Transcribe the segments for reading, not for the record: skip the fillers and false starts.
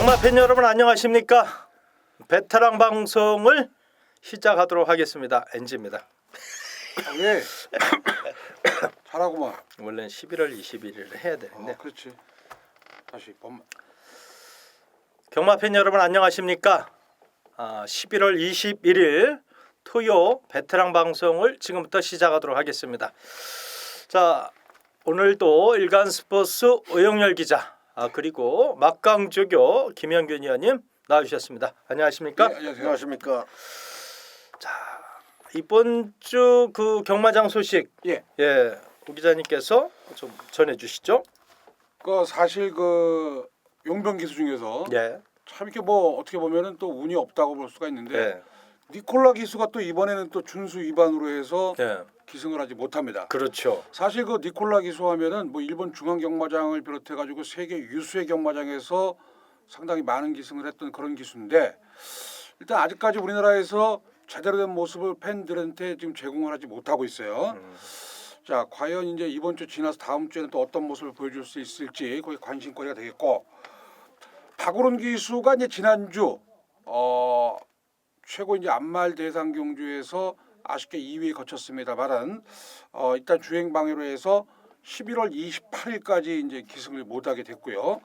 경마 팬 여러분 안녕하십니까? 베테랑 방송을 시작하도록 하겠습니다. NG입니다. 예. 잘하구만. 원래는 11월 21일을 해야 되는데. 그렇지. 다시 번. 경마 팬 여러분 안녕하십니까? 11월 21일 토요 베테랑 방송을 지금부터 시작하도록 하겠습니다. 자, 오늘도 일간 스포츠 오영렬 기자 그리고 막강조교 김영균 의원님 나와주셨습니다. 안녕하십니까? 예, 안녕하십니까. 자, 이번 주 그 경마장 소식 예. 오 기자님께서 좀 전해주시죠. 그 사실 그 용병 기수 중에서 예. 참 이렇게 뭐 어떻게 보면은 또 운이 없다고 볼 수가 있는데 예. 니콜라 기수가 또 이번에는 또 준수 위반으로 해서 예. 기승을 하지 못합니다. 그렇죠. 사실 그 니콜라 기수하면은 뭐 일본 중앙 경마장을 비롯해 가지고 세계 유수의 경마장에서 상당히 많은 기승을 했던 그런 기수인데 일단 아직까지 우리나라에서 제대로 된 모습을 팬들한테 지금 제공을 하지 못하고 있어요. 자, 과연 이제 이번 주 지나서 다음 주에는 또 어떤 모습을 보여줄 수 있을지 거기 관심거리가 되겠고, 박오론 기수가 이제 지난주 최고 이제 안말 대상 경주에서 아쉽게 2위에 거쳤습니다만은 일단 주행 방해로 해서 11월 28일까지 이제 기승을 못하게 됐고요.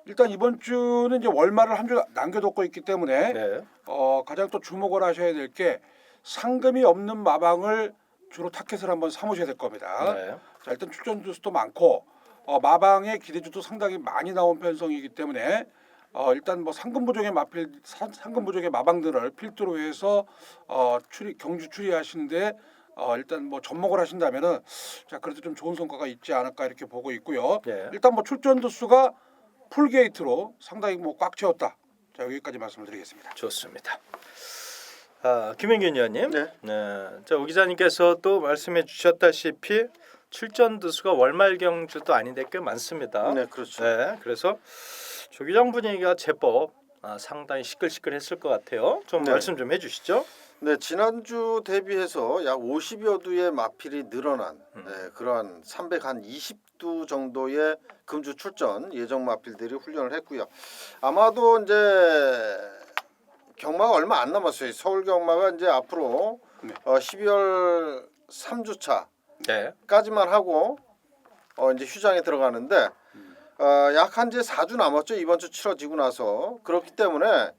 일단 이번 주는 이제 월말을 한 주 남겨뒀고 있기 때문에 네. 가장 또 주목을 하셔야 될 게 상금이 없는 마방을 주로 타켓을 한번 삼으셔야 될 겁니다. 네. 자, 일단 출전 주수도 많고 마방의 기대주도 상당히 많이 나온 편성이기 때문에 일단 뭐 상금 부족의 마방들을 필두로 해서 경주 추리하시는데 일단 뭐 접목을 하신다면은 자 그래도 좀 좋은 성과가 있지 않을까 이렇게 보고 있고요. 네. 일단 뭐 출전 두수가 풀게이트로 상당히 뭐 꽉 채웠다. 자 여기까지 말씀을 드리겠습니다. 좋습니다. 김영균 의원님, 네. 자, 오 기자님께서 또 말씀해 주셨다시피 출전 두수가 월말 경주도 아닌데 꽤 많습니다. 네, 그렇죠. 네, 그래서 조기장 분위기가 제법 상당히 시끌시끌했을 것 같아요. 좀 네. 말씀 좀 해주시죠. 네, 지난주 대비해서 약 50여 두의 마필이 늘어난 그러한 320두 정도의 금주 출전 예정 마필들이 훈련을 했고요. 아마도 이제 경마가 얼마 안 남았어요. 서울 경마가 이제 앞으로 12월 3주차까지만 하고 이제 휴장에 들어가는데 약 한 이제 4주 남았죠. 이번 주 치러지고 나서. 그렇기 때문에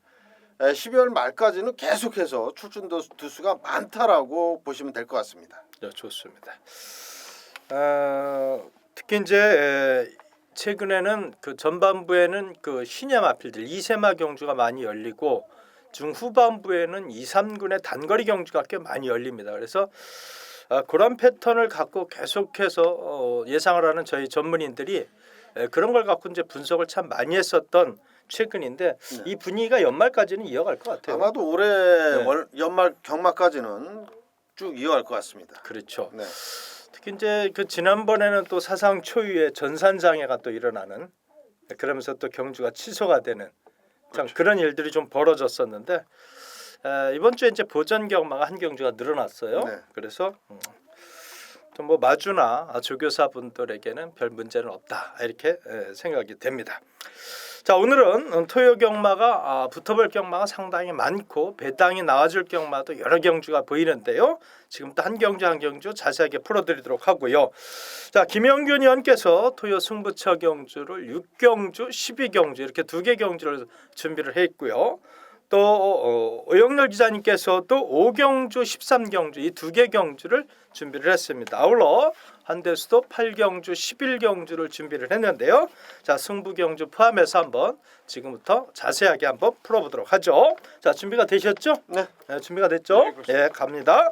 12월 말까지는 계속해서 출전 두수가 많다라고 보시면 될 것 같습니다. 네, 좋습니다. 특히 이제 최근에는 그 전반부에는 그 신야 마필들 2세마 경주가 많이 열리고 중후반부에는 2, 3군의 단거리 경주가 꽤 많이 열립니다. 그래서 그런 패턴을 갖고 계속해서 예상을 하는 저희 전문인들이 그런 걸 갖고 이제 분석을 참 많이 했었던 최근인데 이 분위기가 연말까지는 이어갈 것 같아요. 아마도 올해 연말 경마까지는 쭉 이어갈 것 같습니다. 그렇죠. 네. 특히 이제 그 지난번에는 또 사상 초유의 전산장애가 또 일어나는 그러면서 또 경주가 취소가 되는 참 그런 일들이 좀 벌어졌었는데 이번 주에 이제 보전 경마가 한 경주가 늘어났어요. 네. 그래서 좀 뭐 마주나 조교사분들에게는 별 문제는 없다 이렇게 생각이 됩니다. 자, 오늘은 토요 경마가 붙어볼 경마가 상당히 많고 배당이 나와줄 경마도 여러 경주가 보이는데요. 지금부터 한 경주 한 경주 자세하게 풀어드리도록 하고요. 자, 김영균 의원께서 토요 승부처 경주를 6경주, 12경주 이렇게 2개 경주를 준비를 했고요. 또 오영렬 기자님께서도 5경주, 13경주 이 2개 경주를 준비를 했습니다. 아울러 한대수도 8경주, 11경주를 준비를 했는데요. 자, 승부경주 포함해서 한번 지금부터 자세하게 한번 풀어보도록 하죠. 자, 준비가 되셨죠? 네. 준비가 됐죠? 네, 그렇습니다. 네, 갑니다.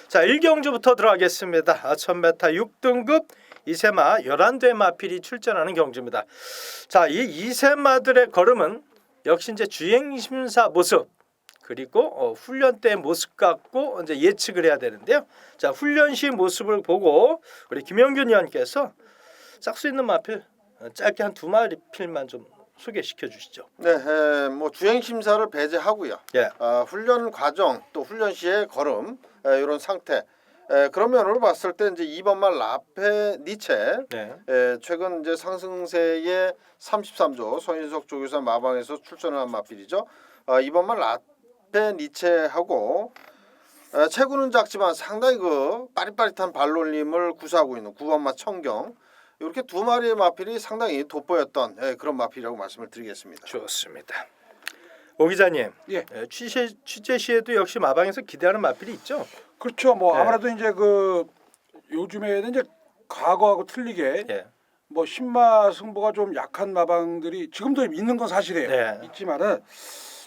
자, 1경주부터 들어가겠습니다. 1000m 6등급 2세마 11대 마필이 출전하는 경주입니다. 자, 이 2세마들의 걸음은 역시 이제 주행 심사 모습 그리고 훈련 때 모습 갖고 이제 예측을 해야 되는데요. 자, 훈련 시 모습을 보고 우리 김영균 의원께서 짝수 있는 마필 짧게 한 2마리 필만 좀 소개시켜 주시죠. 네, 뭐 주행 심사를 배제하고요. 예. 훈련 과정 또 훈련 시의 걸음 이런 상태. 그런 면으로 봤을 때 이제 2번말 라페 니체 네. 최근 이제 상승세의 33조 손인석 조교사 마방에서 출전을 한 마필이죠. 2번말 라페 니체하고 체구는 작지만 상당히 그 빠릿빠릿한 발놀림을 구사하고 있는 9번마 청경 이렇게 두 마리의 마필이 상당히 돋보였던 그런 마필이라고 말씀을 드리겠습니다. 좋습니다. 오 기자님, 예. 취재 시에도 역시 마방에서 기대하는 마필이 있죠. 그렇죠. 뭐 네. 아무래도 이제 그 요즘에는 이제 과거하고 틀리게 예. 뭐 신마 승부가 좀 약한 마방들이 지금도 있는 건 사실이에요. 네. 있지만은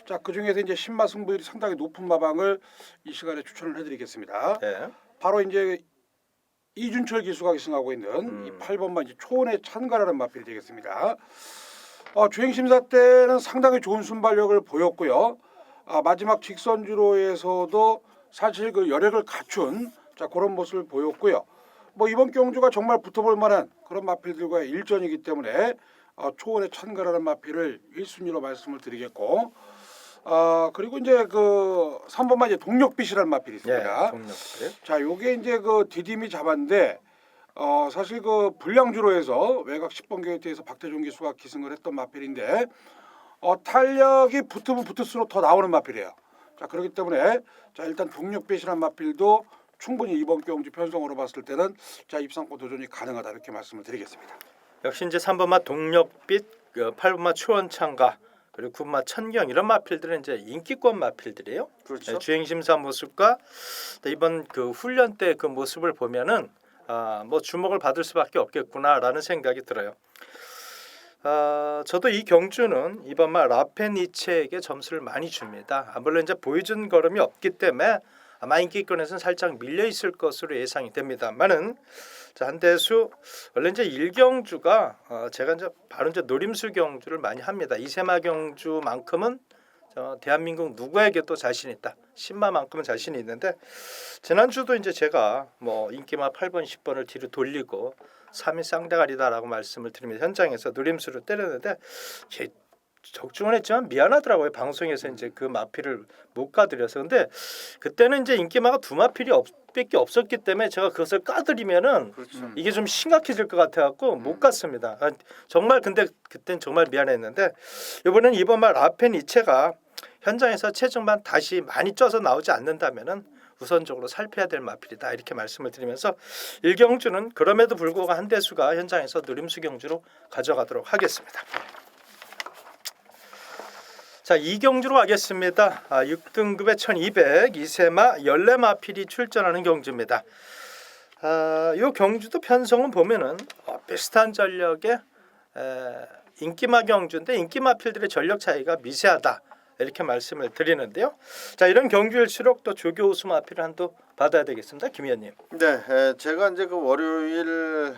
자, 그 중에서 이제 신마 승부율이 상당히 높은 마방을 이 시간에 추천을 해드리겠습니다. 예. 바로 이제 이준철 기수가 기승하고 있는 이 8번만 이제 초원의 찬가라는 마필이 되겠습니다. 주행 심사 때는 상당히 좋은 순발력을 보였고요. 마지막 직선주로에서도 사실 그 여력을 갖춘 자 그런 모습을 보였고요. 뭐 이번 경주가 정말 붙어볼 만한 그런 마필들과의 일전이기 때문에 초원의 찬가라는 마필을 1순위로 말씀을 드리겠고, 그리고 이제 그 3번만 이제 동력빛이라는 마필이 있습니다. 예. 동력빛. 자, 요게 이제 그 디딤이 잡았는데 사실 그 불량주로에서 외곽 10번 게이트에서 박태종 기수가 기승을 했던 마필인데 탄력이 붙으면 붙을수록 더 나오는 마필이에요. 자, 그렇기 때문에 자 일단 동력빛이라는 마필도 충분히 이번 경주 편성으로 봤을 때는 자 입상권 도전이 가능하다 이렇게 말씀을 드리겠습니다. 역시 이제 3번마 동력빛, 8번마 초원창가 그리고 9번마 천경 이런 마필들은 이제 인기권 마필들이에요. 그렇죠. 주행 심사 모습과 이번 그 훈련 때 그 모습을 보면은 뭐 주목을 받을 수밖에 없겠구나라는 생각이 들어요. 저도 이 경주는 이번마 라페니체에게 점수를 많이 줍니다. 물론 이제 보여준 걸음이 없기 때문에 아마 인기권에서는 살짝 밀려 있을 것으로 예상이 됩니다만은 자 한대수 원래 이제 1경주가 제가 이제 바로 이제 노림수 경주를 많이 합니다. 이세마 경주만큼은 대한민국 누구에게도 자신 있다. 신마만큼은 자신이 있는데 지난주도 이제 제가 뭐 인기마 8번 10번을 뒤로 돌리고 3위 쌍대가리다라고 말씀을 드리면서 현장에서 노림수를 때렸는데 적중은 했지만 미안하더라고요. 방송에서 이제 그 마필을 못 가드려서. 근데 그때는 이제 인기마가 두 마필이 밖에 없었기 때문에 제가 그것을 까드리면은 그렇죠. 이게 좀 심각해질 것 같아갖고 못 갔습니다. 정말 근데 그땐 정말 미안했는데 이번엔 이번말 라페니체가 현장에서 체중만 다시 많이 쪄서 나오지 않는다면은 우선적으로 살펴야 될 마필이다 이렇게 말씀을 드리면서 1경주는 그럼에도 불구하고 한대수가 현장에서 노림수 경주로 가져가도록 하겠습니다. 자 2경주로 가겠습니다. 6등급의 1200 이세마 14마필이 출전하는 경주입니다. 이 경주도 편성은 보면은 비슷한 전력의 인기마 경주인데 인기마필들의 전력 차이가 미세하다 이렇게 말씀을 드리는데요. 자 이런 경주일수록 또 조교 우수 마필을 한도 받아야 되겠습니다. 김 의원님. 네, 제가 이제 그 월요일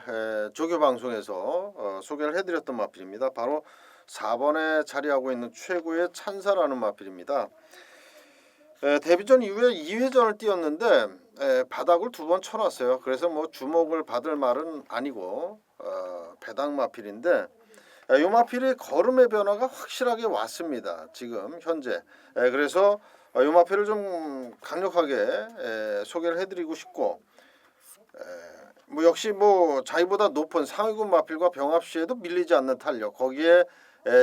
조교 방송에서 소개를 해드렸던 마필입니다. 바로 4번에 자리하고 있는 최고의 찬사라는 마필입니다. 데뷔전 이후에 2회전을 뛰었는데 바닥을 두 번 쳐놨어요. 그래서 뭐 주목을 받을 말은 아니고 배당 마필인데 이 마필의 걸음의 변화가 확실하게 왔습니다. 지금 현재. 그래서 이 마필을 좀 강력하게 소개를 해드리고 싶고 뭐 역시 뭐 자기보다 높은 상위군 마필과 병합 시에도 밀리지 않는 탄력 거기에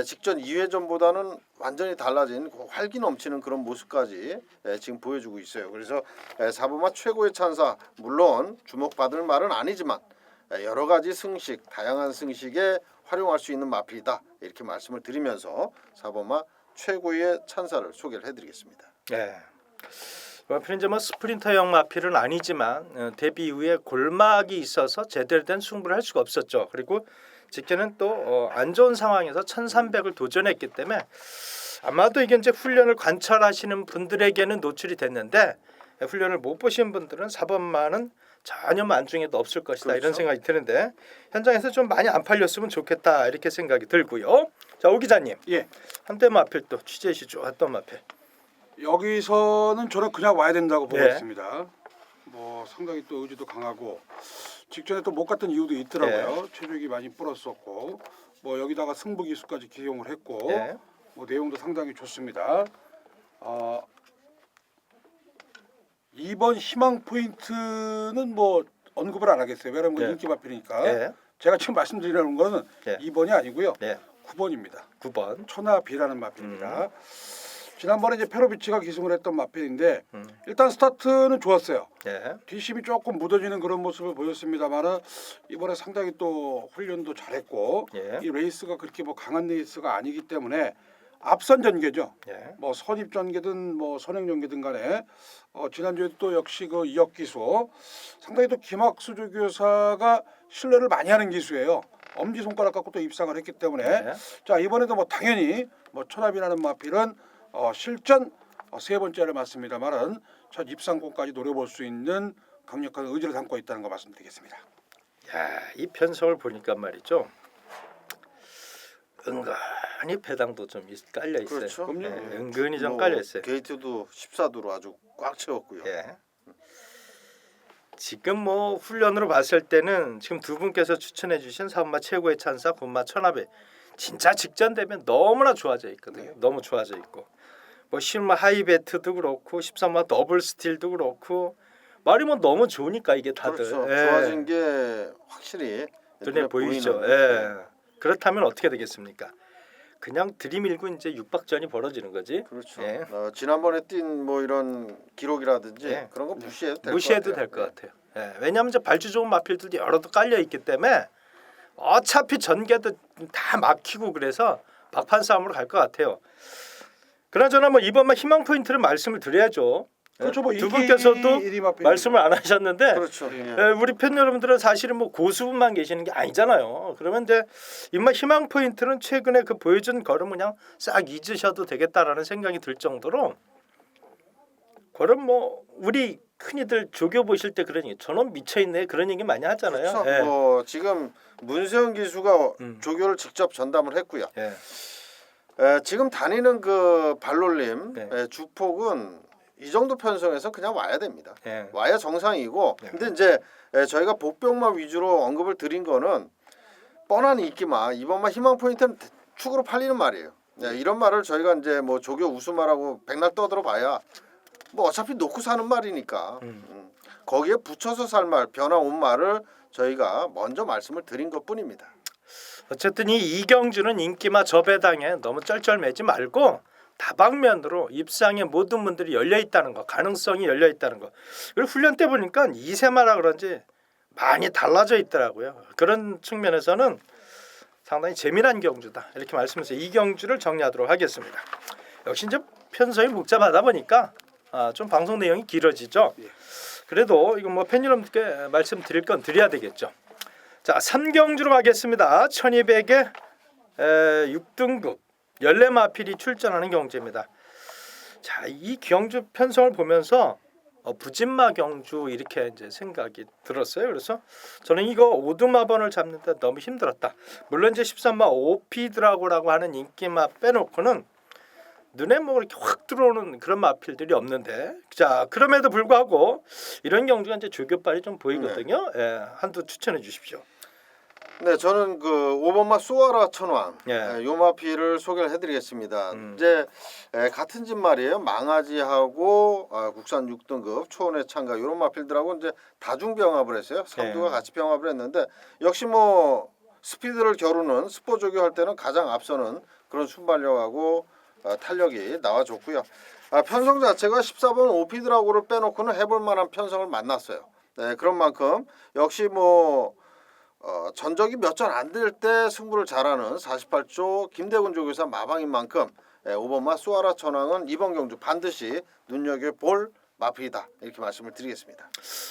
직전 2회전보다는 완전히 달라진 활기 넘치는 그런 모습까지 지금 보여주고 있어요. 그래서 4번마 최고의 찬사 물론 주목받을 말은 아니지만 여러 가지 승식 다양한 승식에 활용할 수 있는 마필이다 이렇게 말씀을 드리면서 4번마 최고의 찬사를 소개를 해드리겠습니다. 네. 마필은 이제 뭐 스프린터형 마필은 아니지만 데뷔 이후에 골막이 있어서 제대로 된 승부를 할 수가 없었죠. 그리고 직계는 또 안 좋은 상황에서 1300을 도전했기 때문에 아마도 이게 이제 훈련을 관찰하시는 분들에게는 노출이 됐는데 훈련을 못 보신 분들은 4번만은 전혀 만중에도 없을 것이다 그렇죠. 이런 생각이 드는데 현장에서 좀 많이 안 팔렸으면 좋겠다 이렇게 생각이 들고요. 자, 오 기자님. 예. 한대 마필 또 취재시 좋았던 마필. 여기서는 저는 그냥 와야 된다고 보고 네. 있습니다. 뭐 상당히 또 의지도 강하고 직전에 또 못 갔던 이유도 있더라고요. 체력이 많이 불었었고 뭐 여기다가 승부 기수까지 기용을 했고 예. 뭐 내용도 상당히 좋습니다. 2번 희망 포인트는 뭐 언급을 안 하겠어요. 왜냐면 예. 인기 마필이니까. 예. 제가 지금 말씀드리려는 거는 예. 2번이 아니고요. 예. 9번입니다. 9번. 초나비라는 마필입니다. 지난번에 이제 페로비치가 기승을 했던 마필인데 음. 일단 스타트는 좋았어요. 예. 뒷심이 조금 묻어지는 그런 모습을 보였습니다만은 이번에 상당히 또 훈련도 잘했고 예. 이 레이스가 그렇게 뭐 강한 레이스가 아니기 때문에 앞선 전개죠. 예. 뭐 선입 전개든 뭐 선행 전개든 간에 지난주에 또 역시 그 이역 기수 상당히 또 김학수 조교사가 신뢰를 많이 하는 기수예요. 엄지 손가락 갖고 또 입상을 했기 때문에 예. 자 이번에도 뭐 당연히 뭐 천합이라는 마필은 실전 세 번째를 맞습니다만은 첫 입상권까지 노려볼 수 있는 강력한 의지를 담고 있다는 거 말씀드리겠습니다. 야, 이 편성을 보니까 말이죠. 은근히 배당도 좀 깔려 있어요. 그렇죠. 그럼요. 예, 은근히 좀 뭐 깔려 있어요. 게이트도 14도로 아주 꽉 채웠고요. 예. 지금 뭐 훈련으로 봤을 때는 지금 두 분께서 추천해주신 사분마 최고의 찬사, 군마 천하배 진짜 직전 되면 너무나 좋아져 있거든요. 너무 좋아져 있고 뭐 실마 하이베트도 그렇고 13마 더블 스틸도 그렇고 말이 뭐 너무 좋으니까 이게 다들 그렇죠. 예. 좋아진 게 확실히 눈에 보이죠. 보이는, 예. 그렇다면 어떻게 되겠습니까? 그냥 들이밀고 이제 육박전이 벌어지는 거지. 그렇죠. 예. 지난번에 뛴 뭐 이런 기록이라든지 예. 그런 거 무시해도 될 무시해도 것 될 같아요. 것 같아요. 예. 왜냐하면 이제 발주 좋은 마필들도 여러 도 깔려 있기 때문에 어차피 전개도 다 막히고 그래서 막판 싸움으로 갈 것 같아요. 그나저나 뭐 이번만 희망 포인트를 말씀을 드려야죠. 그렇죠. 뭐 두 분께서도 1위 마필 말씀을 안 하셨는데 그렇죠. 예. 예. 우리 팬 여러분들은 사실은 뭐 고수분만 계시는 게 아니잖아요. 그러면 이제 이번 희망 포인트는 최근에 그 보여준 걸음 그냥 싹 잊으셔도 되겠다라는 생각이 들 정도로 걸음 뭐 우리 큰이들 조교 보실 때 그런 얘기 저놈 미쳐있네 그런 얘기 많이 하잖아요. 그렇죠. 예. 뭐 지금 문세영 기수가 조교를 직접 전담을 했고요. 예. 지금 다니는 그 발놀림 네. 주폭은 이 정도 편성에서 그냥 와야 됩니다. 예. 와야 정상이고 네. 근데 이제 저희가 복병마 위주로 언급을 드린 거는 뻔한 인기마 이번만 희망 포인트는 축으로 팔리는 말이에요. 이런 말을 저희가 이제 뭐 조교 우수마라고 백날 떠들어 봐야 뭐 어차피 놓고 사는 말이니까 거기에 붙여서 살 말 변화 온 말을 저희가 먼저 말씀을 드린 것뿐입니다. 어쨌든 이 이경주는 인기마 저배당에 너무 쩔쩔매지 말고 다방면으로 입상에 모든 분들이 열려 있다는 거, 가능성이 열려 있다는 거. 그리고 훈련 때 보니까 이세마라 그런지 많이 달라져 있더라고요. 그런 측면에서는 상당히 재미난 경주다. 이렇게 말씀해서 이 경주를 정리하도록 하겠습니다. 역시 이제 편성이 복잡하다 보니까 좀 방송 내용이 길어지죠. 그래도 이거 뭐 팬 여러분께 말씀드릴 건 드려야 되겠죠. 자, 3경주로 가겠습니다. 1200에 6등급 14마필이 출전하는 경주입니다. 자, 이 경주 편성을 보면서 부진마 경주 이렇게 이제 생각이 들었어요. 그래서 저는 이거 오두마번을 잡는데 너무 힘들었다. 물론 이제 13마 오피드라고라고 하는 인기마 빼놓고는 눈에 뭐 이렇게 확 들어오는 그런 마필들이 없는데 자 그럼에도 불구하고 이런 경주가 이제 조교빨이 좀 보이거든요. 예, 한두 추천해 주십시오. 네, 저는 그 5번마 수아라 천왕 예. 요 마피를 소개를 해드리겠습니다. 음. 이제 같은 집 말이에요. 망아지하고 국산 6등급 초원의 참가 이런 마필들하고 이제 다중 병합을 했어요. 삼두가 예. 같이 병합을 했는데 역시 뭐 스피드를 겨루는 스포 조교할 때는 가장 앞서는 그런 순발력하고 탄력이 나와줬고요. 편성 자체가 14번 오피드라고를 빼놓고는 해볼 만한 편성을 만났어요. 네, 그런 만큼 역시 뭐 전적이 몇 전 안 될 때 승부를 잘하는 48조 김대군 조교사 마방인 만큼 5번마 수아라 천왕은 이번 경주 반드시 눈여겨볼 마필이다 이렇게 말씀을 드리겠습니다.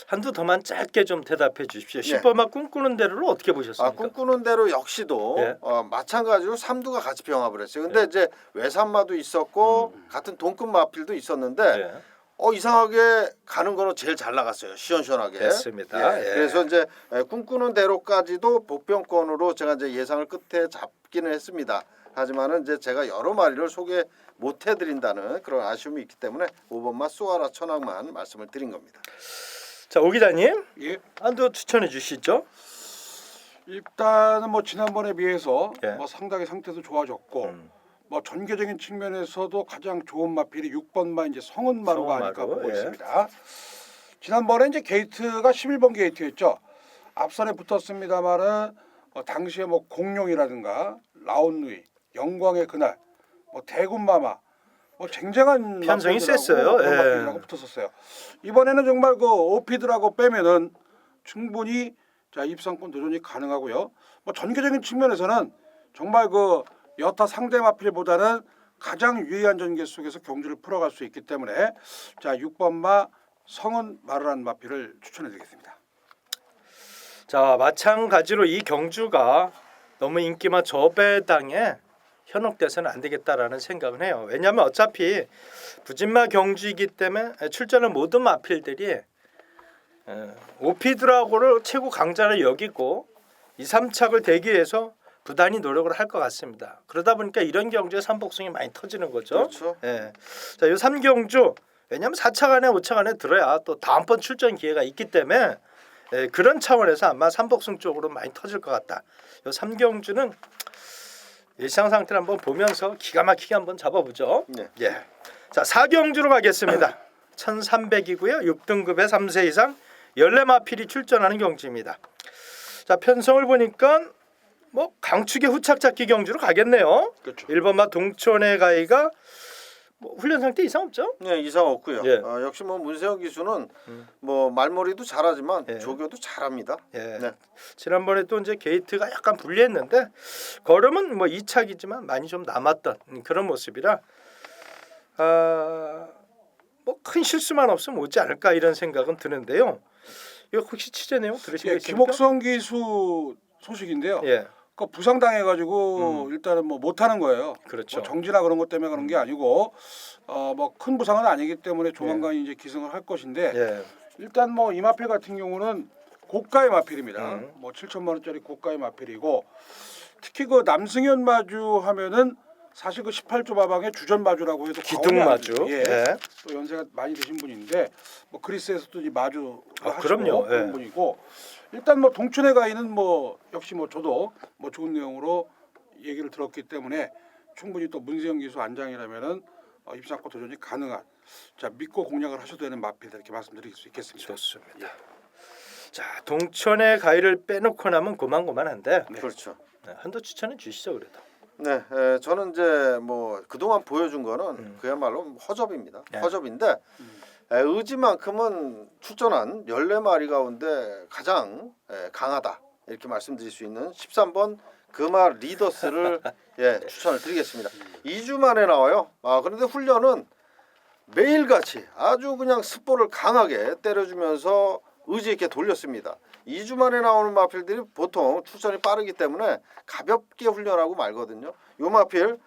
한두 더만 짧게 좀 대답해 주십시오. 예. 10번마 꿈꾸는 대로를 어떻게 보셨습니까? 꿈꾸는 대로 역시도 예. 마찬가지로 삼두가 같이 병합을 했어요. 근데 이제 외산마도 있었고 같은 동급 마필도 있었는데 예. 이상하게 가는 거는 제일 잘 나갔어요. 시원시원하게. 됐습니다. 예. 그래서 이제 꿈꾸는 대로까지도 복병권으로 제가 이제 예상을 끝에 잡기는 했습니다. 하지만은 이제 제가 여러 마리를 소개 못 해드린다는 그런 아쉬움이 있기 때문에 5번마 수아라 천왕만 말씀을 드린 겁니다. 자, 오 기자님 예. 한두 추천해 주시죠. 일단은 뭐 지난번에 비해서 예. 뭐 상당히 상태도 좋아졌고 뭐 전개적인 측면에서도 가장 좋은 마필이 6번마 이제 성은마루가 아닐까 성은마루, 보고 예. 있습니다. 지난번에 이제 게이트가 11번 게이트였죠. 앞선에 붙었습니다만은 당시에 뭐 공룡이라든가 라온누이, 영광의 그날, 뭐 대군마마, 뭐 쟁쟁한 편성이 마필들하고 셌어요. 그런 예. 마필들하고 붙었었어요. 이번에는 정말 그 오피드라고 빼면은 충분히 자 입상권 도전이 가능하고요. 뭐 전개적인 측면에서는 정말 그 여타 상대 마필보다는 가장 유리한 전개 속에서 경주를 풀어갈 수 있기 때문에 자 6번마 성은 마르란 마필을 추천해드리겠습니다. 자, 마찬가지로 이 경주가 너무 인기만 저배당에 현혹돼서는 안 되겠다라는 생각을 해요. 왜냐하면 어차피 부진마 경주이기 때문에 출전한 모든 마필들이 오피드라고를 최고 강자를 여기고 2, 3착을 대기 위해서 부단히 노력을 할 것 같습니다. 그러다 보니까 이런 경주에 삼복승이 많이 터지는 거죠. 그렇죠. 예. 자, 요 3경주 왜냐하면 4차 안에 5차 안에 들어야 또 다음번 출전 기회가 있기 때문에 그런 차원에서 아마 삼복승 쪽으로 많이 터질 것 같다. 요 3경주는 일상 상태를 한번 보면서 기가 막히게 한번 잡아보죠. 네. 예. 자, 4경주로 가겠습니다. 1300이고요. 6등급의 3세 이상 14마필이 출전하는 경주입니다. 자, 편성을 보니까 뭐 강축의 후착 잡기 경주로 가겠네요. 그렇죠. 1번마 동촌의 가이가 뭐 훈련 상태 이상 없죠? 네, 이상 없고요. 예. 역시 뭐 문세영 기수는 뭐 말머리도 잘하지만 예. 조교도 잘합니다. 예. 네. 지난번에 또 이제 게이트가 약간 불리했는데 걸음은 뭐 2착이지만 많이 좀 남았던 그런 모습이라 뭐 큰 실수만 없으면 오지 않을까 이런 생각은 드는데요. 이거 혹시 취재 내용 예, 들으시겠습니까? 김옥성 기수 소식인데요. 예, 그 부상당해가지고 일단은 뭐 못하는 거예요. 그렇죠. 뭐 정지나 그런 것 때문에 그런 게 아니고 뭐 큰 부상은 아니기 때문에 조만간 이제 기승을 할 것인데 예, 일단 뭐 이 마필 같은 경우는 고가의 마필입니다. 뭐 7천만 원짜리 고가의 마필이고 특히 그 남승현 마주 하면은 사실 그 18조 마방의 주전 마주라고 해도 기둥 과언이 마주. 아니죠. 예. 예. 또 연세가 많이 드신 분인데 뭐 그리스에서도 이 마주 그럼요. 그런 예. 분이고 일단 뭐 동춘의 가인은 뭐 역시 뭐 저도 뭐 좋은 내용으로 얘기를 들었기 때문에 충분히 또 문세영 기수 안장이라면은 입상권 도전이 가능한 자 믿고 공략을 하셔도 되는 마필 이렇게 말씀드릴 수 있겠습니다. 좋습니다. 자, 동천의 가위를 빼놓고 나면 고만고만한데 그렇죠. 한도 추천해 주시죠 그래도. 네, 저는 이제 뭐 그동안 보여준 거는 그야말로 허접입니다. 네. 허접인데 의지만큼은 출전한 14마리 가운데 가장 강하다 이렇게 말씀드릴 수 있는 13번 금화 리더스를 추천을 드리겠습니다. 2주 만에 나와요. 그런데 훈련은 매일같이 아주 그냥 습보를 강하게 때려주면서 의지 있게 돌렸습니다. 2주 만에 나오는 마필들이 보통 출전이 빠르기 때문에 가볍게 훈련하고 말거든요. 요 마필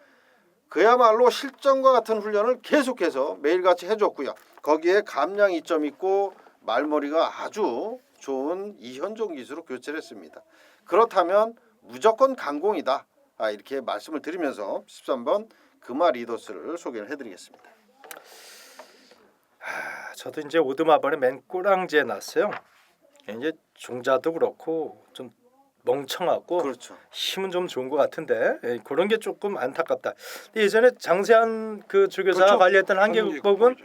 그야말로 실전과 같은 훈련을 계속해서 매일같이 해줬고요. 거기에 감량 2점 있고 말머리가 아주 좋은 이현종 기수로 교체를 했습니다. 그렇다면 무조건 강공이다. 이렇게 말씀을 드리면서 13번 금화 리더스를 소개를 해드리겠습니다. 저도 이제 오드마번에 맨 꼬랑지에 났어요. 이제 종자도 그렇고 좀 멍청하고 그렇죠. 힘은 좀 좋은 것 같은데 그런 게 조금 안타깝다. 근데 예전에 장세한 그 조교사가 그렇죠. 관리했던 한계국법은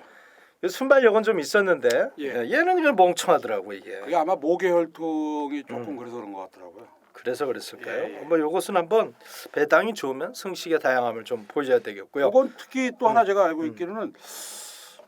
순발력은 좀 있었는데 예. 얘는 그냥 멍청하더라고 이게. 그게 아마 목의 혈통이 조금 그래서 그런 것 같더라고요. 그래서 그랬을까요? 예, 예. 뭐 이것은 한번 배당이 좋으면 승식의 다양함을 좀 보여줘야 되겠고요. 이건 특히 또 하나 제가 알고 있기로는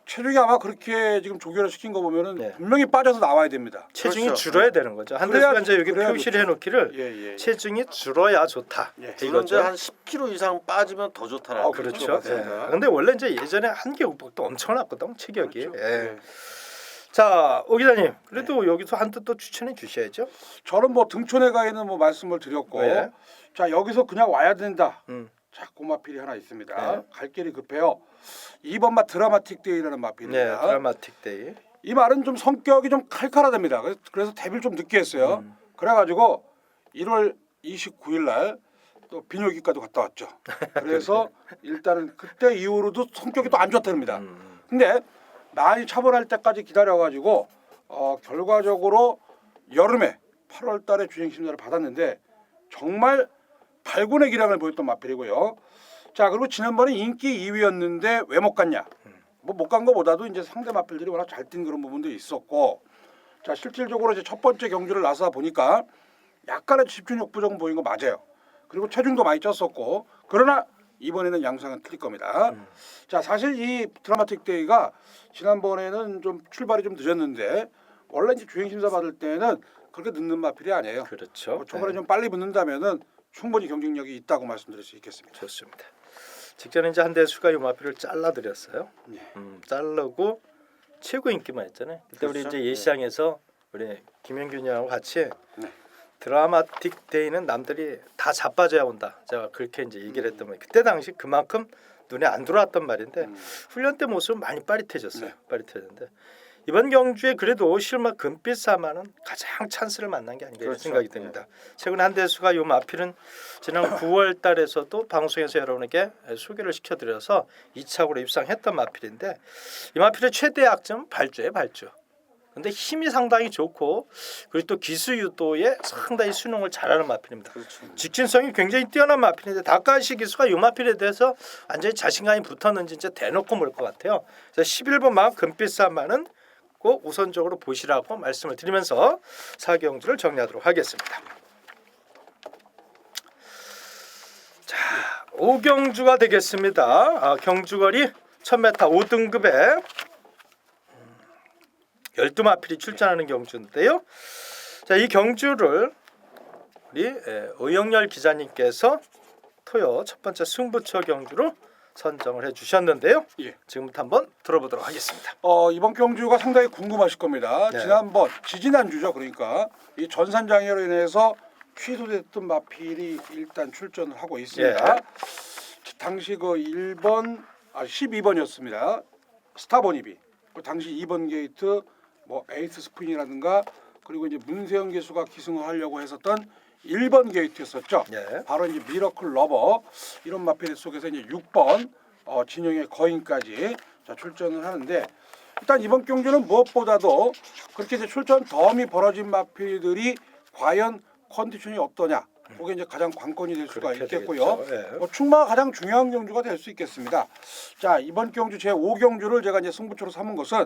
체력이 아마 그렇게 지금 조교를 시킨 거 보면은 네. 분명히 빠져서 나와야 됩니다. 체중이 그렇죠. 줄어야 되는 거죠. 한 그래야- 대수가 이제 여기 그래야 표시를 좋죠. 해놓기를 예. 체중이 줄어야 좋다. 예. 그런데 이거죠. 한 10kg 이상 빠지면 더 좋다라는 그렇죠. 그렇죠. 맞습니다. 근데 원래 이제 예전에 한계국법도 엄청났거든 체격이. 그렇죠. 예. 예. 자, 오 기자님, 그래도 여기서 한 뜻 또 추천해 주셔야죠. 저는 뭐 등촌에 가 있는 뭐 말씀을 드렸고 네. 자 여기서 그냥 와야 된다. 음. 자, 그 마필이 하나 있습니다. 네. 갈 길이 급해요. 2번마 드라마틱 데이라는 네, 마필입니다. 드라마틱 데이. 이 말은 좀 성격이 좀 칼칼하답니다. 그래서 데뷔를 좀 늦게 했어요. 그래가지고 1월 29일 날 또 비뇨기과도 갔다 왔죠. 그래서 일단은 그때 이후로도 성격이 또 안 좋답니다. 근데 많이 차분할 때까지 기다려가지고 결과적으로 여름에 8월달에 주행 심사를 받았는데 정말 발군의 기량을 보였던 마필이고요. 자, 그리고 지난번에 인기 2위였는데 왜 못 갔냐? 뭐 못 간 거보다도 이제 상대 마필들이 워낙 잘 뛴 그런 부분도 있었고, 자, 실질적으로 이제 첫 번째 경주를 나서 보니까 약간의 집중력 부족 보인 거 맞아요. 그리고 체중도 많이 쪘었고, 그러나 이번에는 양상은 틀릴 겁니다. 자, 사실 이 드라마틱 데이가 지난번에는 좀 출발이 좀 늦었는데 원래 이제 주행 심사 받을 때는 그렇게 늦는 마필이 아니에요. 그렇죠. 초반에 좀 빨리 붙는다면은 충분히 경쟁력이 있다고 말씀드릴 수 있겠습니다. 좋습니다. 직전에 이제 한대수가 요 마필을 잘라드렸어요. 네. 자르고 최고 인기만 했잖아요. 그때 우리 그렇죠. 이제 예시장에서 우리 김영균이하고 같이 네. 드라마틱 데이는 남들이 다 자빠져야 온다. 제가 그렇게 이제 얘기를 했던 거예요. 그때 당시 그만큼 눈에 안 들어왔던 말인데 훈련 때 모습은 많이 빠릿해졌어요. 네. 빠릿해졌는데 이번 경주에 그래도 실마 금빛 사마는 가장 찬스를 만난 게 아닌가 이런 그렇죠. 생각이 듭니다. 최근 한대수가 요 마필은 지난 9월 달에서도 방송에서 여러분에게 소개를 시켜드려서 2차로 입상했던 마필인데 이 마필의 최대 약점은 발주예요. 발주. 근데 힘이 상당히 좋고 그리고 또 기수 유도에 상당히 수능을 잘하는 마필입니다. 그렇죠. 직진성이 굉장히 뛰어난 마필인데 다카시 기수가 이 마필에 대해서 완전히 자신감이 붙었는지 이제 대놓고 물 것 같아요. 그래서 11번 막 금빛 사마는 꼭 우선적으로 보시라고 말씀을 드리면서 4경주를 정리하도록 하겠습니다. 자, 5경주가 되겠습니다. 경주거리 1000m 5등급에 12마필이 출전하는 경주인데요. 자, 이 경주를 우리 오영렬 기자님께서 토요 첫 번째 승부처 경주로 선정을 해주셨는데요. 예. 지금부터 한번 들어보도록 하겠습니다. 이번 경주가 상당히 궁금하실 겁니다. 네. 지난번 지지난주죠. 그러니까 이 전산 장애로 인해서 취소됐던 마필이 일단 출전을 하고 있습니다. 예. 당시 그 12번이었습니다. 스타버니비. 그 당시 2번 게이트 뭐 에이스 스프링이라든가 그리고 이제 문세영 기수가 기승을 하려고 했었던 1번 게이트였었죠. 예. 바로 이제 미러클 러버 이런 마필 속에서 이제 6번 진영의 거인까지 자, 출전을 하는데 일단 이번 경주는 무엇보다도 그렇게 이제 출전 덤이 벌어진 마필들이 과연 컨디션이 어떠냐 그게 이제 가장 관건이 될 수가 그렇게 있겠고요. 되겠죠. 예. 충마가 가장 중요한 경주가 될 수 있겠습니다. 자, 이번 경주 제 5경주를 제가 이제 승부처로 삼은 것은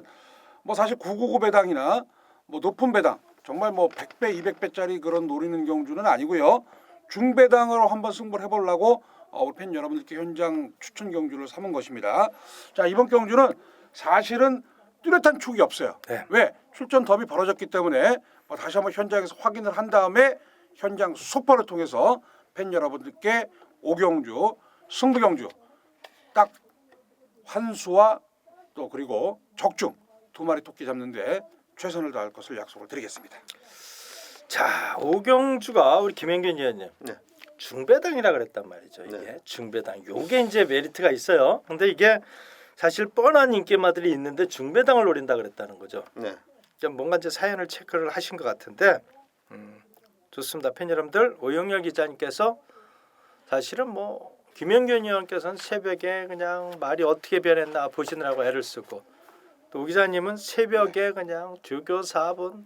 뭐 사실 999 배당이나 뭐 높은 배당 정말 뭐 100배, 200배짜리 그런 노리는 경주는 아니고요. 중배당으로 한번 승부를 해보려고 우리 팬 여러분들께 현장 추천 경주를 삼은 것입니다. 자, 이번 경주는 사실은 뚜렷한 촉이 없어요. 네. 왜? 출전 덤이 벌어졌기 때문에 뭐 다시 한번 현장에서 확인을 한 다음에 현장 속보를 통해서 팬 여러분들께 5경주, 승부경주 딱 환수와 또 그리고 적중 두 마리 토끼 잡는데 최선을 다할 것을 약속을 드리겠습니다. 자, 5경주가 우리 김영균 의원님 네. 중배당이라 그랬단 말이죠. 이게 네. 중배당. 요게 이제 메리트가 있어요. 근데 이게 사실 뻔한 인기마들이 있는데 중배당을 노린다 그랬다는 거죠. 네. 좀 뭔가 이제 사연을 체크를 하신 것 같은데 좋습니다. 팬 여러분들 오영렬 기자님께서 사실은 뭐 김영균 의원께서는 새벽에 그냥 말이 어떻게 변했나 보시느라고 애를 쓰고 또 오 기자님은 새벽에 그냥 조교 4분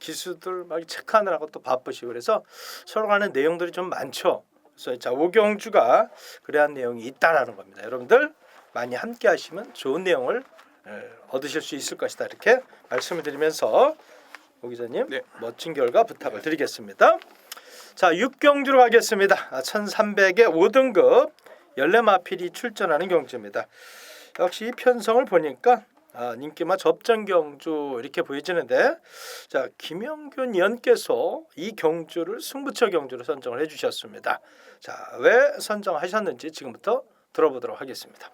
기수들 막 체크하느라고 또 바쁘시고 그래서 서로 간의 내용들이 좀 많죠. 그래서 자, 오경주가 그러한 내용이 있다라는 겁니다. 여러분들 많이 함께 하시면 좋은 내용을 얻으실 수 있을 것이다. 이렇게 말씀을 드리면서 오 기자님 네. 멋진 결과 부탁을 드리겠습니다. 자, 6경주로 가겠습니다. 1300의 5등급 14마필이 출전하는 경주입니다. 역시 이 편성을 보니까 인기마 접전 경주 이렇게 보여지는데 자, 김영균 위원께서 이 경주를 승부처 경주로 선정을 해주셨습니다. 자, 왜 선정하셨는지 지금부터 들어보도록 하겠습니다.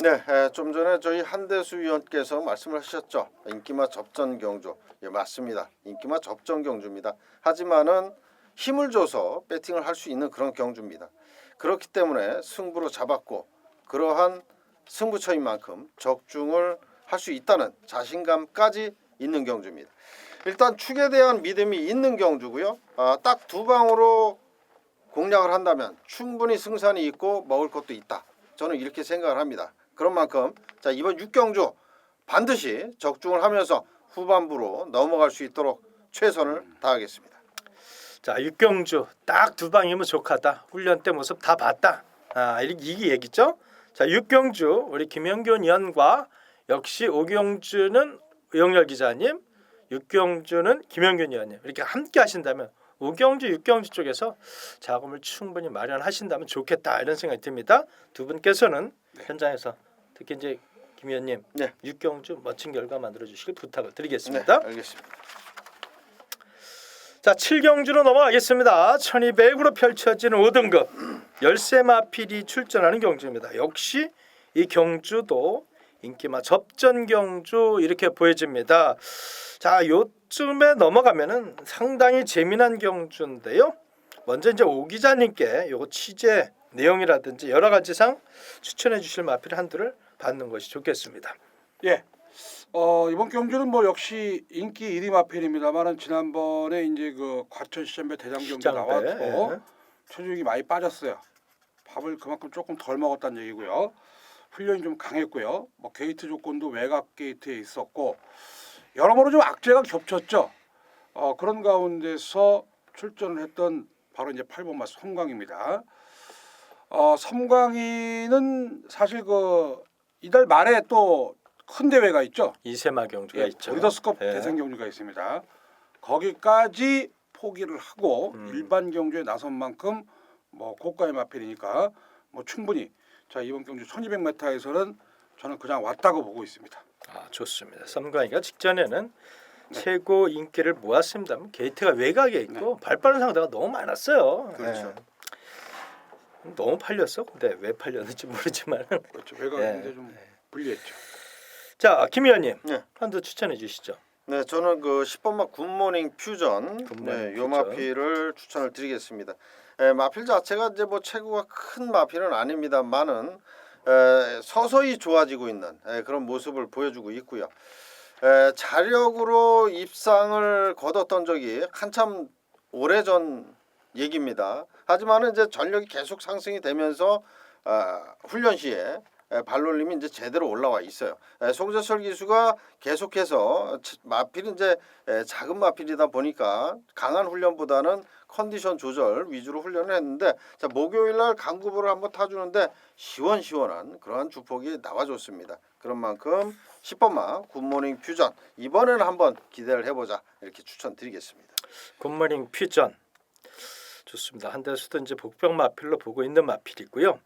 네, 좀 전에 저희 한대수 위원께서 말씀을 하셨죠. 인기마 접전 경주. 예, 맞습니다. 인기마 접전 경주입니다. 하지만은 힘을 줘서 배팅을 할 수 있는 그런 경주입니다. 그렇기 때문에 승부로 잡았고 그러한 승부처인 만큼 적중을 할 수 있다는 자신감까지 있는 경주입니다. 일단 축에 대한 믿음이 있는 경주고요. 딱 두 방으로 공략을 한다면 충분히 승산이 있고 먹을 것도 있다. 저는 이렇게 생각을 합니다. 그런 만큼 자, 이번 6경주 반드시 적중을 하면서 후반부로 넘어갈 수 있도록 최선을 다하겠습니다. 자, 육경주 딱 두 방이면 족하다. 훈련 때 모습 다 봤다. 이게 얘기죠. 자, 육경주 우리 김영균 의원과 역시 오경주는 의영렬 기자님, 육경주는 김영균 의원님 이렇게 함께 하신다면 오경주, 육경주 쪽에서 자금을 충분히 마련하신다면 좋겠다 이런 생각이 듭니다. 두 분께서는 현장에서 특히 이제 김 의원님, 네. 육경주 멋진 결과 만들어 주시길 부탁을 네, 드리겠습니다. 알겠습니다. 자, 7경주로 넘어가겠습니다. 1200으로 펼쳐지는 5등급 열세 마필이 출전하는 경주입니다. 역시 이 경주도 인기마 접전 경주 이렇게 보여집니다. 자, 요쯤에 넘어가면은 상당히 재미난 경주인데요. 먼저 이제 오 기자님께 요거 취재 내용이라든지 여러 가지상 추천해 주실 마필 한두를 받는 것이 좋겠습니다. 예. 이번 경주는 뭐 역시 인기 1위 마필입니다만은 지난번에 이제 그 과천 시장배 대장 경주 시장배, 나왔고 예. 체중이 많이 빠졌어요. 밥을 그만큼 조금 덜 먹었다는 얘기고요. 훈련이 좀 강했고요. 뭐 게이트 조건도 외곽 게이트에 있었고 여러모로 좀 악재가 겹쳤죠. 그런 가운데서 출전을 했던 바로 이제 8번 마 섬광입니다. 섬광이는 사실 그 이달 말에 또 큰 대회가 있죠. 이세마 경주가 있죠. 리더스컵 예. 대선 경주가 있습니다. 거기까지 포기를 하고 일반 경주에 나선 만큼 뭐 고가의 마필이니까 뭐 충분히 자 이번 경주 1200m에서는 저는 그냥 왔다고 보고 있습니다. 좋습니다. 섬광이가 직전에는 최고 인기를 모았습니다. 게이트가 외곽에 있고 발빠른 상대가 너무 많았어요. 그렇죠. 너무 팔렸어. 근데 왜 팔렸는지 모르지만. 그렇죠. 외곽인데 좀 불리했죠. 자, 김 의원님 네. 한두 추천해 주시죠. 네, 저는 그 10번마 굿모닝 퓨전 굿모닝 요 퓨전. 마필을 추천을 드리겠습니다. 마필 자체가 이제 뭐 체구가 큰 마필은 아닙니다만은 서서히 좋아지고 있는 그런 모습을 보여주고 있고요. 자력으로 입상을 거뒀던 적이 한참 오래전 얘기입니다. 하지만은 이제 전력이 계속 상승이 되면서 훈련 시에 발놀림이 이제 제대로 올라와 있어요. 송재철 기수가 계속해서 마필이 이제 작은 마필이다 보니까 강한 훈련보다는 컨디션 조절 위주로 훈련을 했는데 자 목요일 날 강구보를 한번 타주는데 시원시원한 그러한 주폭이 나와줬습니다. 그런 만큼 10번마 굿모닝 퓨전 이번에는 한번 기대를 해보자 이렇게 추천드리겠습니다. 굿모닝 퓨전 좋습니다. 한대수도 이제 복병 마필로 보고 있는 마필이고요.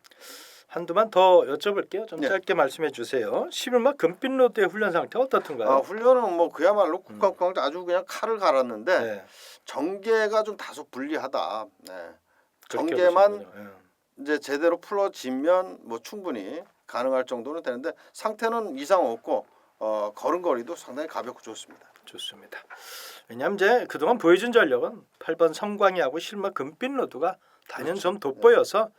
한두만 더 여쭤볼게요. 좀 네. 짧게 말씀해 주세요. 11마 금빛 로드의 훈련 상태 어떻든가요? 훈련은 뭐 그야말로 쿡쿡쿡 아주 그냥 칼을 갈았는데 네. 전개가 좀 다소 불리하다. 네. 그렇게 전개만 보시는군요. 이제 제대로 풀어지면 뭐 충분히 가능할 정도는 되는데 상태는 이상 없고 걸음걸이도 상당히 가볍고 좋습니다. 좋습니다. 왜냐하면 이제 그동안 보여준 전력은 8번 섬광이하고 실마 금빛 로드가 단연 좀 돋보여서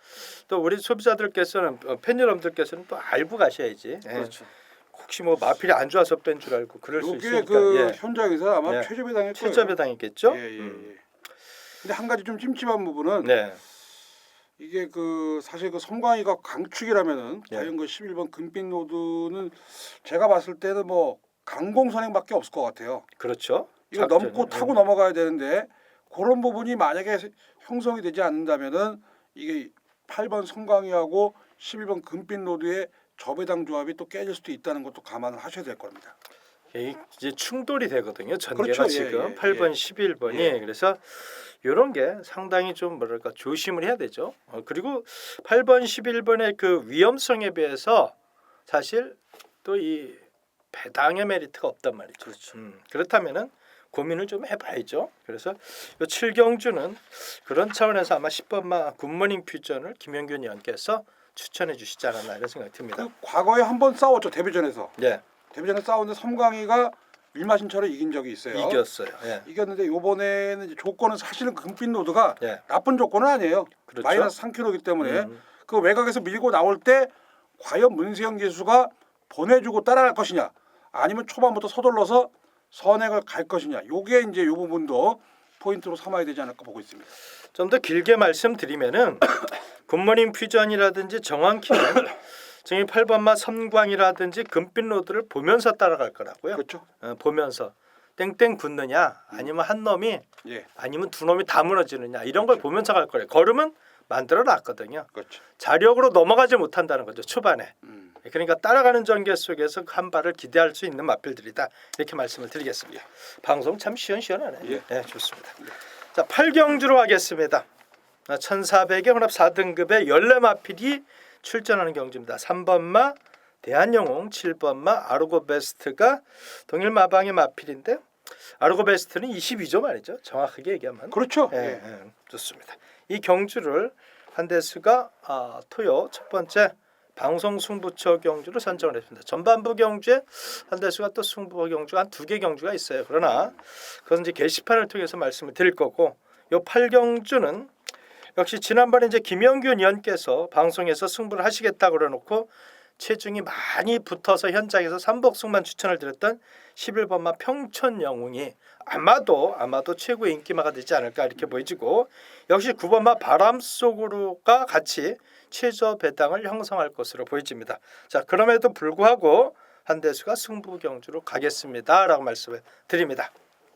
또 우리 소비자들께서는 팬 여러분들께서는 또 알고 가셔야지. 예. 그렇죠. 혹시 뭐 마필이 안 좋아서 뺀 줄 알고 그럴 수 이게 있으니까 그 예. 현장에서 아마 예. 최저배 당했을 거예요. 최저배 당했겠죠. 예. 근데 한 가지 좀 찜찜한 부분은 네. 이게 그 사실 그 섬광이가 강축이라면은 예. 과연 그 11번 금빛 로드는 제가 봤을 때는 뭐 강공 선행밖에 없을 것 같아요. 그렇죠. 이거 작전은. 넘고 타고 넘어가야 되는데 그런 부분이 만약에 형성이 되지 않는다면은 이게 8번 섬광이하고 11번 금빛 로드의 저배당 조합이 또 깨질 수도 있다는 것도 감안을 하셔야 될 겁니다. 이게 이제 충돌이 되거든요. 전개가 그렇죠. 지금 예. 8번, 11번이 예. 그래서 이런 게 상당히 좀 뭐랄까 조심을 해야 되죠. 그리고 8번, 11번의 그 위험성에 비해서 사실 또 이 배당의 메리트가 없단 말이죠. 그렇죠. 그렇다면은 고민을 좀 해봐야죠. 그래서 요 7경주는 그런 차원에서 아마 10번마 굿모닝 퓨전을 김영균 의원께서 추천해 주시지 않았나 이런 생각이 듭니다. 그 과거에 한번 싸웠죠 데뷔전에서. 네, 데뷔전에 싸웠는데 섬광이가 일마신처럼 이긴 적이 있어요. 이겼어요. 예. 이겼는데 이번에는 이제 조건은 사실은 금빛 로드가 예. 나쁜 조건은 아니에요. 그렇죠. 마이너스 3kg이기 때문에 음. 그 외곽에서 밀고 나올 때 과연 문세영 기수가 보내주고 따라갈 것이냐 아니면 초반부터 서둘러서 선행을 갈 것이냐 요게 이제 요 부분도 포인트로 삼아야 되지 않을까 보고 있습니다. 좀 더 길게 말씀드리면은 굿모닝 퓨전이라든지 정확히는 지금 8번마 섬광이라든지 금빛 로드를 보면서 따라갈 거라고요. 그렇죠. 보면서 땡땡 굳느냐 아니면 한 놈이 예, 아니면 두 놈이 다 무너지느냐 이런 걸 보면서 갈 거예요. 걸음은 만들어 놨거든요. 그렇죠. 자력으로 넘어가지 못한다는 거죠. 초반에. 음. 그러니까 따라가는 전개 속에서 한 발을 기대할 수 있는 마필들이다. 이렇게 말씀을 드리겠습니다. 방송 참 시원시원하네. 예. 네, 좋습니다. 자, 8경주로 하겠습니다. 1400의 혼합 4등급의 14마필이 출전하는 경주입니다. 3번마 대한영웅, 7번마 아르고베스트가 동일마방의 마필인데 아르고베스트는 22조 말이죠. 정확하게 얘기하면. 그렇죠. 예, 예. 예, 좋습니다. 이 경주를 한대수가 토요 첫 번째 방송 승부처 경주로 선정을 했습니다. 전반부 경주에 한대수가 또 승부 경주가 한 2개 경주가 있어요. 그러나 그건 이제 게시판을 통해서 말씀을 드릴 거고 요 8경주는 역시 지난번에 이제 김영균 의원께서 방송에서 승부를 하시겠다 그러놓고 체중이 많이 붙어서 현장에서 삼복승만 추천을 드렸던 11번마 평촌영웅이 아마도 최고의 인기마가 되지 않을까 이렇게 보여지고 역시 9번마 바람속으로가 같이 최저 배당을 형성할 것으로 보여집니다. 자, 그럼에도 불구하고 한대수가 승부 경주로 가겠습니다라고 말씀을 드립니다.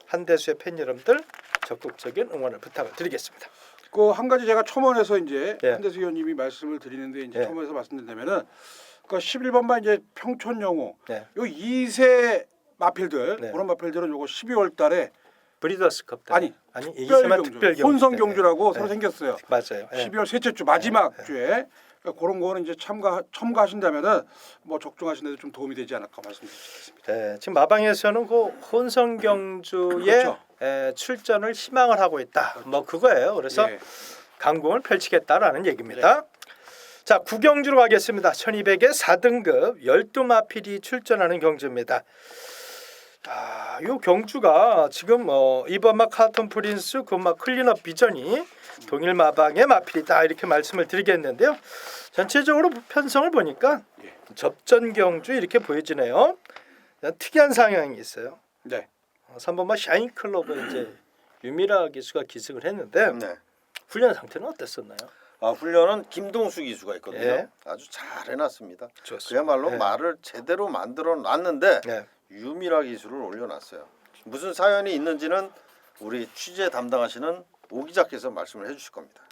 한대수의 팬 여러분들 적극적인 응원을 부탁을 드리겠습니다. 그 한 가지 제가 첨언해서 이제 예. 한대수 의원님이 말씀을 드리는데 이제 예. 첨언해서 말씀드리면은 그 11번만 이제 평촌영웅 네. 요 2세 마필들 네. 그런 마필들은 요거 12월달에 브리더스컵 때 아니, 이기세만 특별 경주 혼성 때. 경주라고 네. 새로 생겼어요. 맞아요. 예. 12월 셋째 주 마지막 주에 그러니까 그런 거는 이제 첨가하신다면은 뭐 적중하시는 데 좀 도움이 되지 않을까 말씀드리겠습니다. 네, 지금 마방에서는 그 혼성 경주에 그렇죠. 출전을 희망을 하고 있다. 뭐 그거예요. 그래서 예. 강공을 펼치겠다라는 얘기입니다. 자, 9경주로 가겠습니다. 1200의 4등급 12마필이 출전하는 경주입니다. 이 경주가 지금 이번마 카톤 프린스, 그마 클린업 비전이 동일 마방의 마필이다 이렇게 말씀을 드리겠는데요. 전체적으로 편성을 보니까 예. 접전 경주 이렇게 보여지네요. 특이한 상황이 있어요. 네. 3번마 샤인 클럽은 이제 유미라 기수가 기승을 했는데 네. 훈련 상태는 어땠었나요? 훈련은 김동수 기수가 있거든요. 예. 아주 잘 해놨습니다. 좋습니다. 그야말로 예. 말을 제대로 만들어 놨는데 네. 유미라 기술을 올려놨어요. 무슨 사연이 있는지는 우리 취재 담당하시는 오 기자께서 말씀을 해주실 겁니다.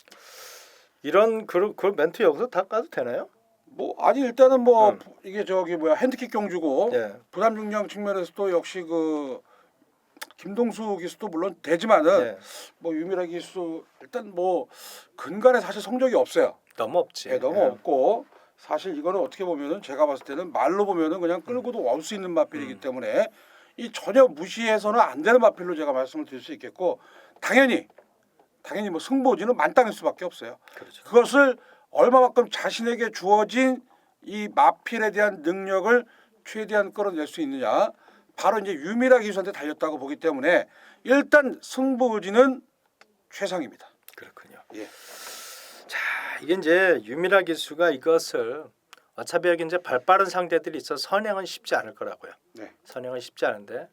이런 그 멘트 여기서 다 까도 되나요? 뭐 아니 일단은 뭐 이게 저기 뭐야 핸드킥 경주고 네. 부담 중량 측면에서도 역시 그 김동수 기수도 물론 되지만은 네. 뭐 유미라 기수 일단 뭐 근간에 사실 성적이 없어요. 너무 없지. 예, 너무 없고 사실 이거는 어떻게 보면은 제가 봤을 때는 말로 보면은 그냥 끌고도 올 수 있는 마필이기 때문에 이 전혀 무시해서는 안 되는 마필로 제가 말씀을 드릴 수 있겠고 당연히 뭐 승부지는 만땅일 수밖에 없어요. 그렇죠. 그것을 얼마만큼 자신에게 주어진 이 마필에 대한 능력을 최대한 끌어낼 수 있느냐 바로 이제 유미라 기수한테 달렸다고 보기 때문에 일단 승부 의지는 최상입니다. 그렇군요. 예. 자, 이게 이제 유미라 기수가 이것을 어차피 여기 이제 발빠른 상대들이 있어 선행은 쉽지 않을 거라고요. 네. 선행은 쉽지 않은데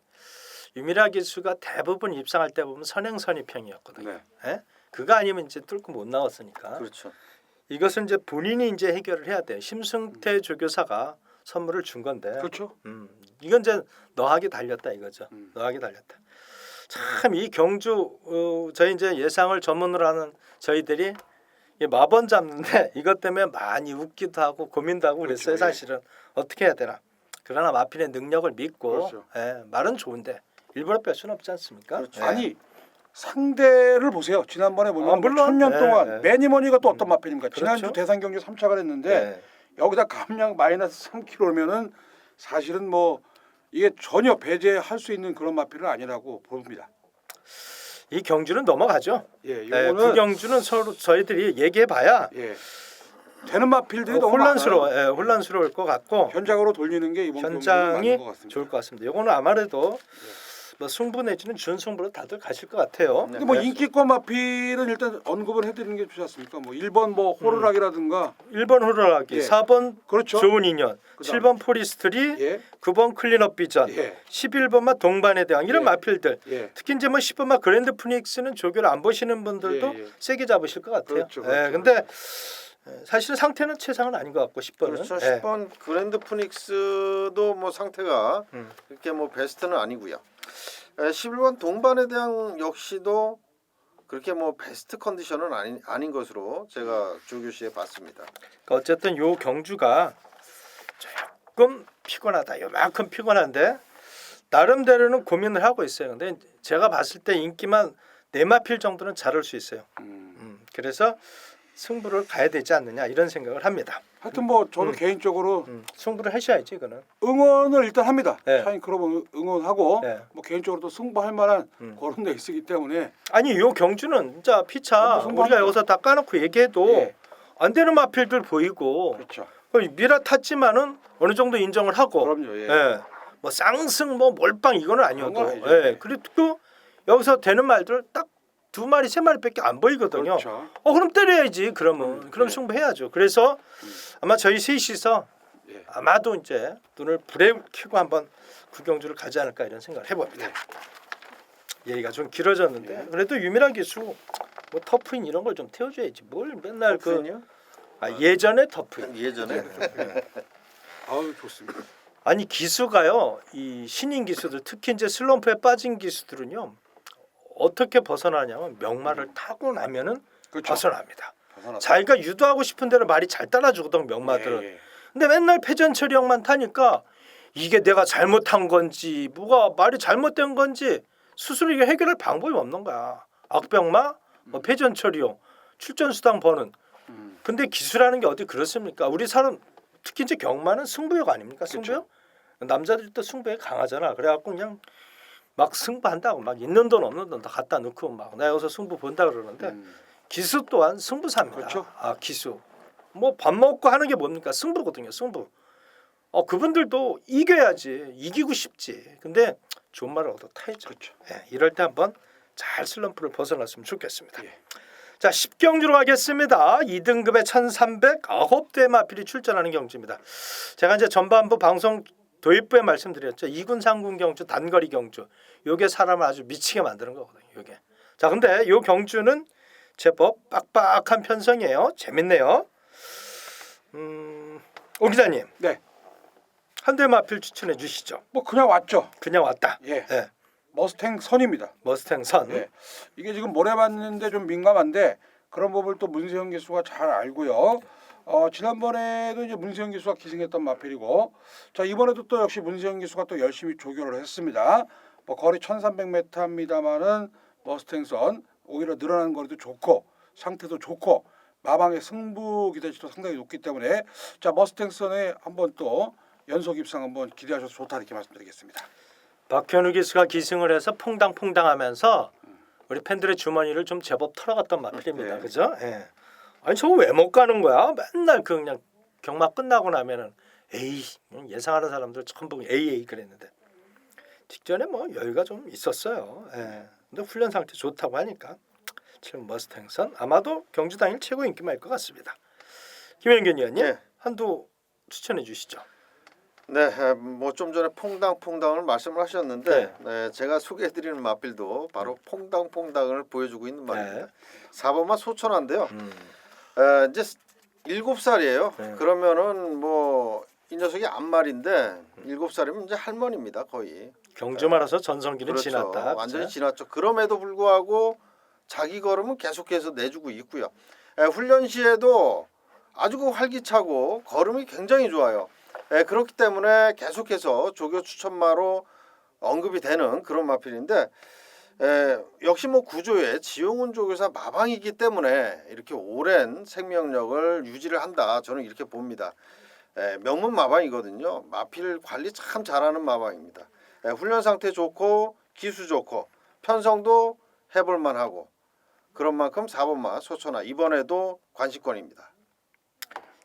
유미라 기수가 대부분 입상할 때 보면 선행 선입형이었거든요. 네. 예? 그거 아니면 이제 뚫고 못 나왔으니까. 그렇죠. 이것은 이제 본인이 이제 해결을 해야 돼요. 심승태 조교사가 선물을 준 건데. 그렇죠. 이건 이제 너하게 달렸다 이거죠. 너하게 달렸다. 참 이 경주 저희 이제 예상을 전문으로 하는 저희들이 이 마번 잡는데 이것 때문에 많이 웃기도 하고 고민도 하고 그랬어요. 그렇죠. 예. 사실은 어떻게 해야 되나. 그러나 마필의 능력을 믿고 그렇죠. 말은 좋은데 일부러 뺄 수는 없지 않습니까? 그렇죠. 예. 아니 상대를 보세요. 지난번에 보면 물론. 천년 예, 동안 예. 매니머니가 또 어떤 마필입니까? 지난주 그렇죠. 대상 경주 3차가 했는데 예. 여기다 감량 마이너스 3kg면은 사실은 뭐 이게 전혀 배제할 수 있는 그런 마필은 아니라고 봅니다. 이 경주는 넘어가죠. 예, 그 이거는 경주는 서로 저희들이 얘기해봐야 예 되는 마필들이 너무 혼란스러워, 많아요. 혼란스러울 것 같고 현장으로 돌리는 게 이번 경주는 현장이 맞는 것 같습니다. 좋을 것 같습니다. 이거는 아무래도 뭐 승부 내지는 준승부로 다들 가실 것 같아요. 근데 뭐 인기권 마필은 일단 언급을 해드리는 게 좋지 않습니까? 뭐 1번 뭐 호루라기라든가 1번 호루라기, 예. 4번 그렇죠. 좋은 인연, 그다음. 7번 포리스트리, 예, 9번 클린업 비전, 예, 11번만 동반의 대왕 이런 예. 마필들. 예. 특히 이제 뭐 10번만 그랜드 프닉스는 조교를 안 보시는 분들도 예, 예. 세게 잡으실 것 같아요. 그렇죠, 그렇죠, 근데 사실은 상태는 최상은 아닌 것 같고 10번은. 그렇죠. 10번 그랜드 푸닉스도 뭐 상태가 그렇게 뭐 베스트는 아니고요. 11번 동반에 대한 역시도 그렇게 뭐 베스트 컨디션은 아닌 것으로 제가 조교시에 봤습니다. 그러니까 어쨌든 요 경주가 조금 피곤하다. 요만큼 피곤한데 나름대로는 고민을 하고 있어요. 근데 제가 봤을 때 인기만 4마필 정도는 잘할 수 있어요. 그래서 승부를 가야 되지 않느냐 이런 생각을 합니다. 하여튼 뭐 저도 개인적으로 승부를 하셔야지 그는. 응원을 일단 합니다. 네. 샤인 클럽 응원하고 네. 뭐 개인적으로도 승부할 만한 그런 데 있기 때문에 아니 요 경주는 진짜 피차 승부합니다. 우리가 여기서 다 까놓고 얘기해도 예. 안 되는 마필들 보이고 그렇죠. 미라 탔지만은 어느 정도 인정을 하고 그럼요. 예. 예. 뭐 쌍승 뭐 몰빵 이거는 아니어도 그런 건 아니죠. 예. 그리고 여기서 되는 말들 딱 2마리 3마리밖에 안 보이거든요. 그렇죠. 그럼 때려야지 그러면 그럼 승부해야죠. 그래서 아마 저희 셋이서 예. 아마도 이제 눈을 불에 켜고 한번 구경주를 가지 않을까 이런 생각을 해봅니다. 얘기가 좀 길어졌는데 그래도 유밀한 기수 뭐 터프인 이런 걸 좀 태워줘야지 뭘 맨날 터프인요? 예전에 터프인 예전에 아우 좋습니다. 아니 기수가요 이 신인 기수들 특히 이제 슬럼프에 빠진 기수들은요 어떻게 벗어나냐면 명마를 타고 나면은 그렇죠. 벗어납니다. 벗어났다. 자기가 유도하고 싶은 대로 말이 잘 따라주거든 명마들은. 예, 예. 근데 맨날 패전처리형만 타니까 이게 내가 잘못한 건지 뭐가 말이 잘못된 건지 스스로 이게 해결할 방법이 없는 거야. 악병마, 뭐 패전처리용, 출전수당 버는. 근데 기수라는 게 어디 그렇습니까? 우리 사람 특히 이제 경마는 승부욕 아닙니까? 승부욕? 남자들도 승부에 강하잖아. 그래갖고 그냥 막 승부한다고 막 있는 돈 없는 돈 다 갖다 넣고 막 나 여기서 승부 본다 그러는데 기수 또한 승부사입니다. 그렇죠. 아 기수 뭐 밥 먹고 하는 게 뭡니까? 승부거든요. 승부. 그분들도 이겨야지 이기고 싶지. 근데 좋은 말을 얻어 타야죠. 그렇죠. 예, 이럴 때 한번 잘 슬럼프를 벗어났으면 좋겠습니다. 예. 자 10경주로 가겠습니다. 2등급에 1,309대 마필이 출전하는 경주입니다. 제가 이제 전반부 방송 도입부에 말씀드렸죠. 2군 3군 경주 단거리 경주. 요게 사람을 아주 미치게 만드는 거거든요. 요게. 자 근데 요 경주는 제법 빡빡한 편성이에요. 재밌네요. 오 기자님. 네. 한 대 마필 추천해 주시죠. 뭐 그냥 왔죠. 그냥 왔다. 예. 예. 머스탱 선입니다. 머스탱 선. 예. 이게 지금 모래봤는데 좀 민감한데 그런 법을 또 문세영 기수가 잘 알고요. 지난번에도 이제 문세영 기수가 기승했던 마필이고, 자 이번에도 또 역시 문세영 기수가 또 열심히 조교를 했습니다. 뭐 거리 1,300m입니다만은 머스탱선 오히려 늘어나는 거리도 좋고 상태도 좋고 마방의 승부 기대치도 상당히 높기 때문에 자 머스탱선에 한번 또 연속 입상 한번 기대하셔서 좋다 이렇게 말씀드리겠습니다. 박현우 기수가 기승을 해서 퐁당퐁당하면서 우리 팬들의 주머니를 좀 제법 털어갔던 마필입니다. 네. 그죠? 예. 아니 저거 왜 못 가는 거야? 맨날 그냥 경마 끝나고 나면은 에이 예상하는 사람들 전부 에이 그랬는데 직전에 뭐 여유가 좀 있었어요. 예. 근데 훈련 상태 좋다고 하니까 지금 머스탱선 아마도 경주 당일 최고 인기만일 것 같습니다. 김현균 의원님 네. 한두 추천해 주시죠. 네, 뭐 좀 전에 퐁당퐁당을 말씀을 하셨는데 네, 제가 소개해드리는 마필도 바로 퐁당퐁당을 보여주고 있는 말입니다. 4번마 소천한데요. 이제 7살이에요. 네. 그러면은 뭐 이 녀석이 앞말인데 7살이면 이제 할머니입니다 거의. 경주 말아서 전성기는 그렇죠. 지났다. 완전히 그죠? 지났죠. 그럼에도 불구하고 자기 걸음은 계속해서 내주고 있고요. 훈련 시에도 아주 활기차고 걸음이 굉장히 좋아요. 그렇기 때문에 계속해서 조교 추천마로 언급이 되는 그런 마필인데 역시 뭐 구조에 지용훈 조교사 마방이기 때문에 이렇게 오랜 생명력을 유지를 한다. 저는 이렇게 봅니다. 명문 마방이거든요. 마필 관리 참 잘하는 마방입니다. 훈련 상태 좋고 기수 좋고 편성도 해볼만 하고 그런 만큼 4번마 소천하 이번에도 관시권입니다.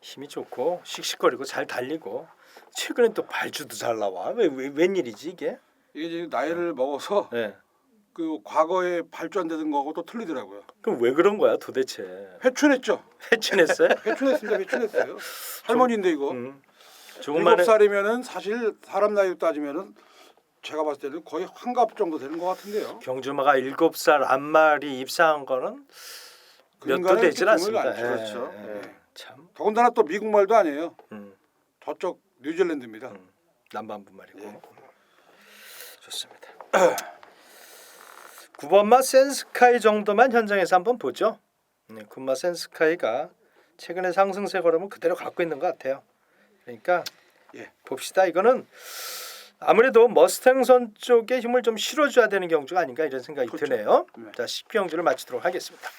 힘이 좋고 씩씩거리고 잘 달리고 최근에 또 발주도 잘 나와. 웬일이지 이게? 이게 지금 나이를 먹어서 네. 그 과거에 발전되던 거하고 또 틀리더라고요. 그럼 왜 그런 거야 도대체? 회춘했죠. 회춘했어요? 회춘했습니다. 회춘했어요. 할머니인데 이거. 조금만에 7살이면은 사실 사람 나이로 따지면은 제가 봤을 때는 거의 환갑 정도 되는 것 같은데요. 경주마가 7살 앞말이 입사한 거는 몇 도 그러니까 되질 이렇게 않습니다. 드물지 않죠. 그렇죠. 예. 참. 더군다나 또 미국 말도 아니에요. 음. 저쪽 뉴질랜드입니다. 남반부 말이고. 예. 좋습니다. 9번마 센스카이 정도만 현장에서 한번 보죠. 9번마 센스카이가 최근에 상승세 걸음을 그대로 갖고 있는 것 같아요. 그러니까 예. 봅시다. 이거는 아무래도 머스탱선 쪽에 힘을 좀 실어줘야 되는 경주가 아닌가 이런 생각이 그렇죠. 드네요. 네. 자, 10경주를 마치도록 하겠습니다.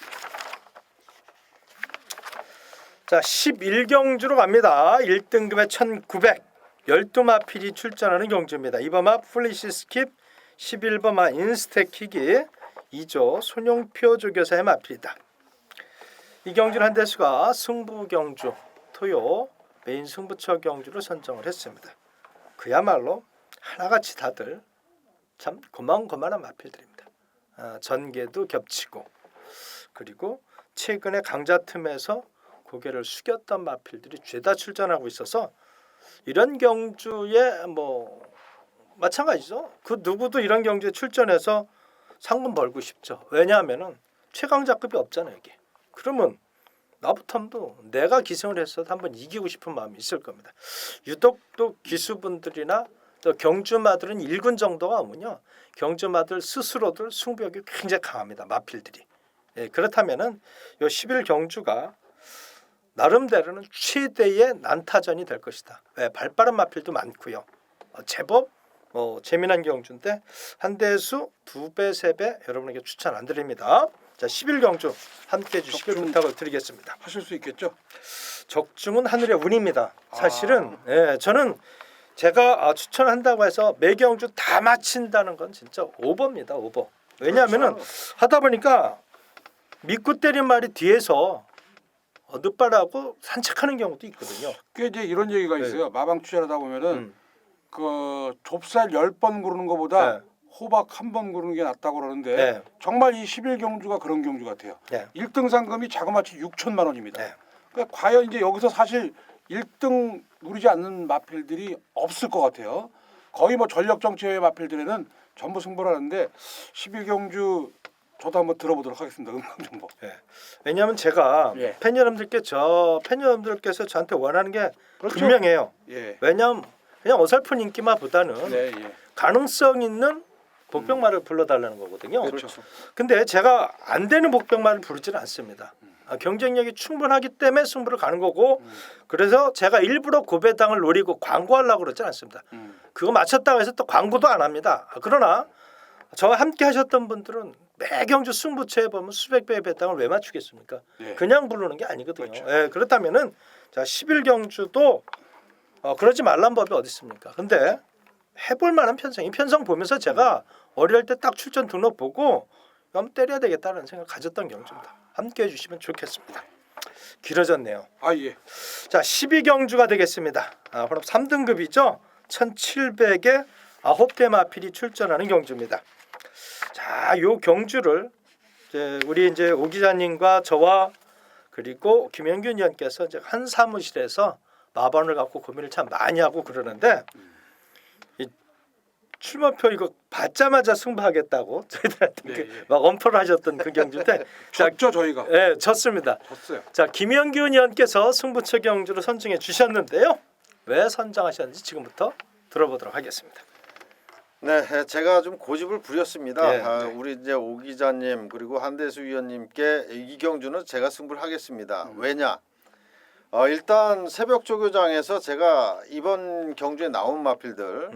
자, 11경주로 갑니다. 1등급에 1900 12마필이 출전하는 경주입니다. 2번마 플리시 스킵, 11번마 인스테킥이 2조 손용표 조교사의 마필이다. 이 경주는 한대수가 승부 경주, 토요 메인 승부처 경주를 선정을 했습니다. 그야말로 하나같이 다들 참 고만고만한 마필들입니다. 전개도 겹치고 그리고 최근에 강자 틈에서 고개를 숙였던 마필들이 죄다 출전하고 있어서 이런 경주에 뭐 마찬가지죠. 그 누구도 이런 경주에 출전해서 상금 벌고 싶죠. 왜냐하면은 최강자급이 없잖아요 이게. 그러면 나부터도 내가 기승을 했어도 한번 이기고 싶은 마음이 있을 겁니다. 유독 또 기수분들이나 또 경주마들은 1군 정도가 오면요, 경주마들 스스로들 승부욕이 굉장히 강합니다. 마필들이. 예, 그렇다면은 요 11 경주가 나름대로는 최대의 난타전이 될 것이다. 예, 발빠른 마필도 많고요. 제법 재미난 경주인데 한대수 2배, 3배 여러분에게 추천 안 드립니다. 자, 11경주 함께 해주시길 부탁을 드리겠습니다. 하실 수 있겠죠? 적중은 하늘의 운입니다. 사실은 예, 저는 제가 추천한다고 해서 매 경주 다 마친다는 건 진짜 오버입니다. 오버. 왜냐하면은 하다 보니까 믿고 때린 말이 뒤에서 늦바라고 산책하는 경우도 있거든요. 꽤 이제 이런 얘기가 네. 있어요. 마방 투자하다 보면은 그 좁쌀 10번 구르는 것보다 네. 호박 1번 구르는 게 낫다고 그러는데 네. 정말 이 11경주가 그런 경주 같아요. 네. 1등 상금이 자그마치 6천만 원입니다. 네. 그러니까 과연 이제 여기서 사실 1등 누리지 않는 마필들이 없을 것 같아요. 거의 뭐 전력 정체의 마필들에는 전부 승부를 하는데 11경주 저도 한번 들어보도록 하겠습니다. 음악 정보. 예. 왜냐하면 제가 예. 팬 여러분들께서 저한테 원하는 게 그렇죠. 분명해요. 예. 왜냐하면 그냥 어설픈 인기만보다는 네, 예. 가능성 있는 복병말을 불러달라는 거거든요. 그렇죠. 근데 제가 안 되는 복병말을 부르지는 않습니다. 경쟁력이 충분하기 때문에 승부를 가는 거고, 그래서 제가 일부러 고배당을 노리고 광고하려고 그러지 않습니다. 그거 맞췄다고 해서 또 광고도 안 합니다. 그러나 저와 함께 하셨던 분들은 매 경주 승부처에 보면 수백 배의 배당을 왜 맞추겠습니까? 예. 그냥 부르는 게 아니거든요. 그렇죠. 예, 그렇다면은 자, 11경주도 그러지 말란 법이 어디 있습니까? 근데 해볼 만한 편성, 이 편성 보면서 제가 어릴 때 딱 출전 등록 보고 한번 때려야 되겠다는 생각 가졌던 경주입니다. 함께 해주시면 좋겠습니다. 길어졌네요. 아 예. 자, 12경주가 되겠습니다. 그럼 3등급이죠. 1700에 9대 마필이 출전하는 경주입니다. 자, 요 경주를 우리 이제 오 기자님과 저와 그리고 김영균 의원께서 이제 한 사무실에서 마반을 갖고 고민을 참 많이 하고 그러는데, 이 출마표 이거 받자마자 승부하겠다고 저희들한테 네, 예. 막 엄포를 하셨던 그 경주인데 졌죠 저희가. 네, 졌습니다. 졌어요. 자, 김영균 의원께서 승부처 경주를 선정해 주셨는데요. 왜 선정하셨는지 지금부터 들어보도록 하겠습니다. 네, 제가 좀 고집을 부렸습니다. 예, 우리 이제 오 기자님 그리고 한대수 위원님께 이 경주는 제가 승부를 하겠습니다. 왜냐? 일단 새벽 조교장에서 제가 이번 경주에 나온 마필들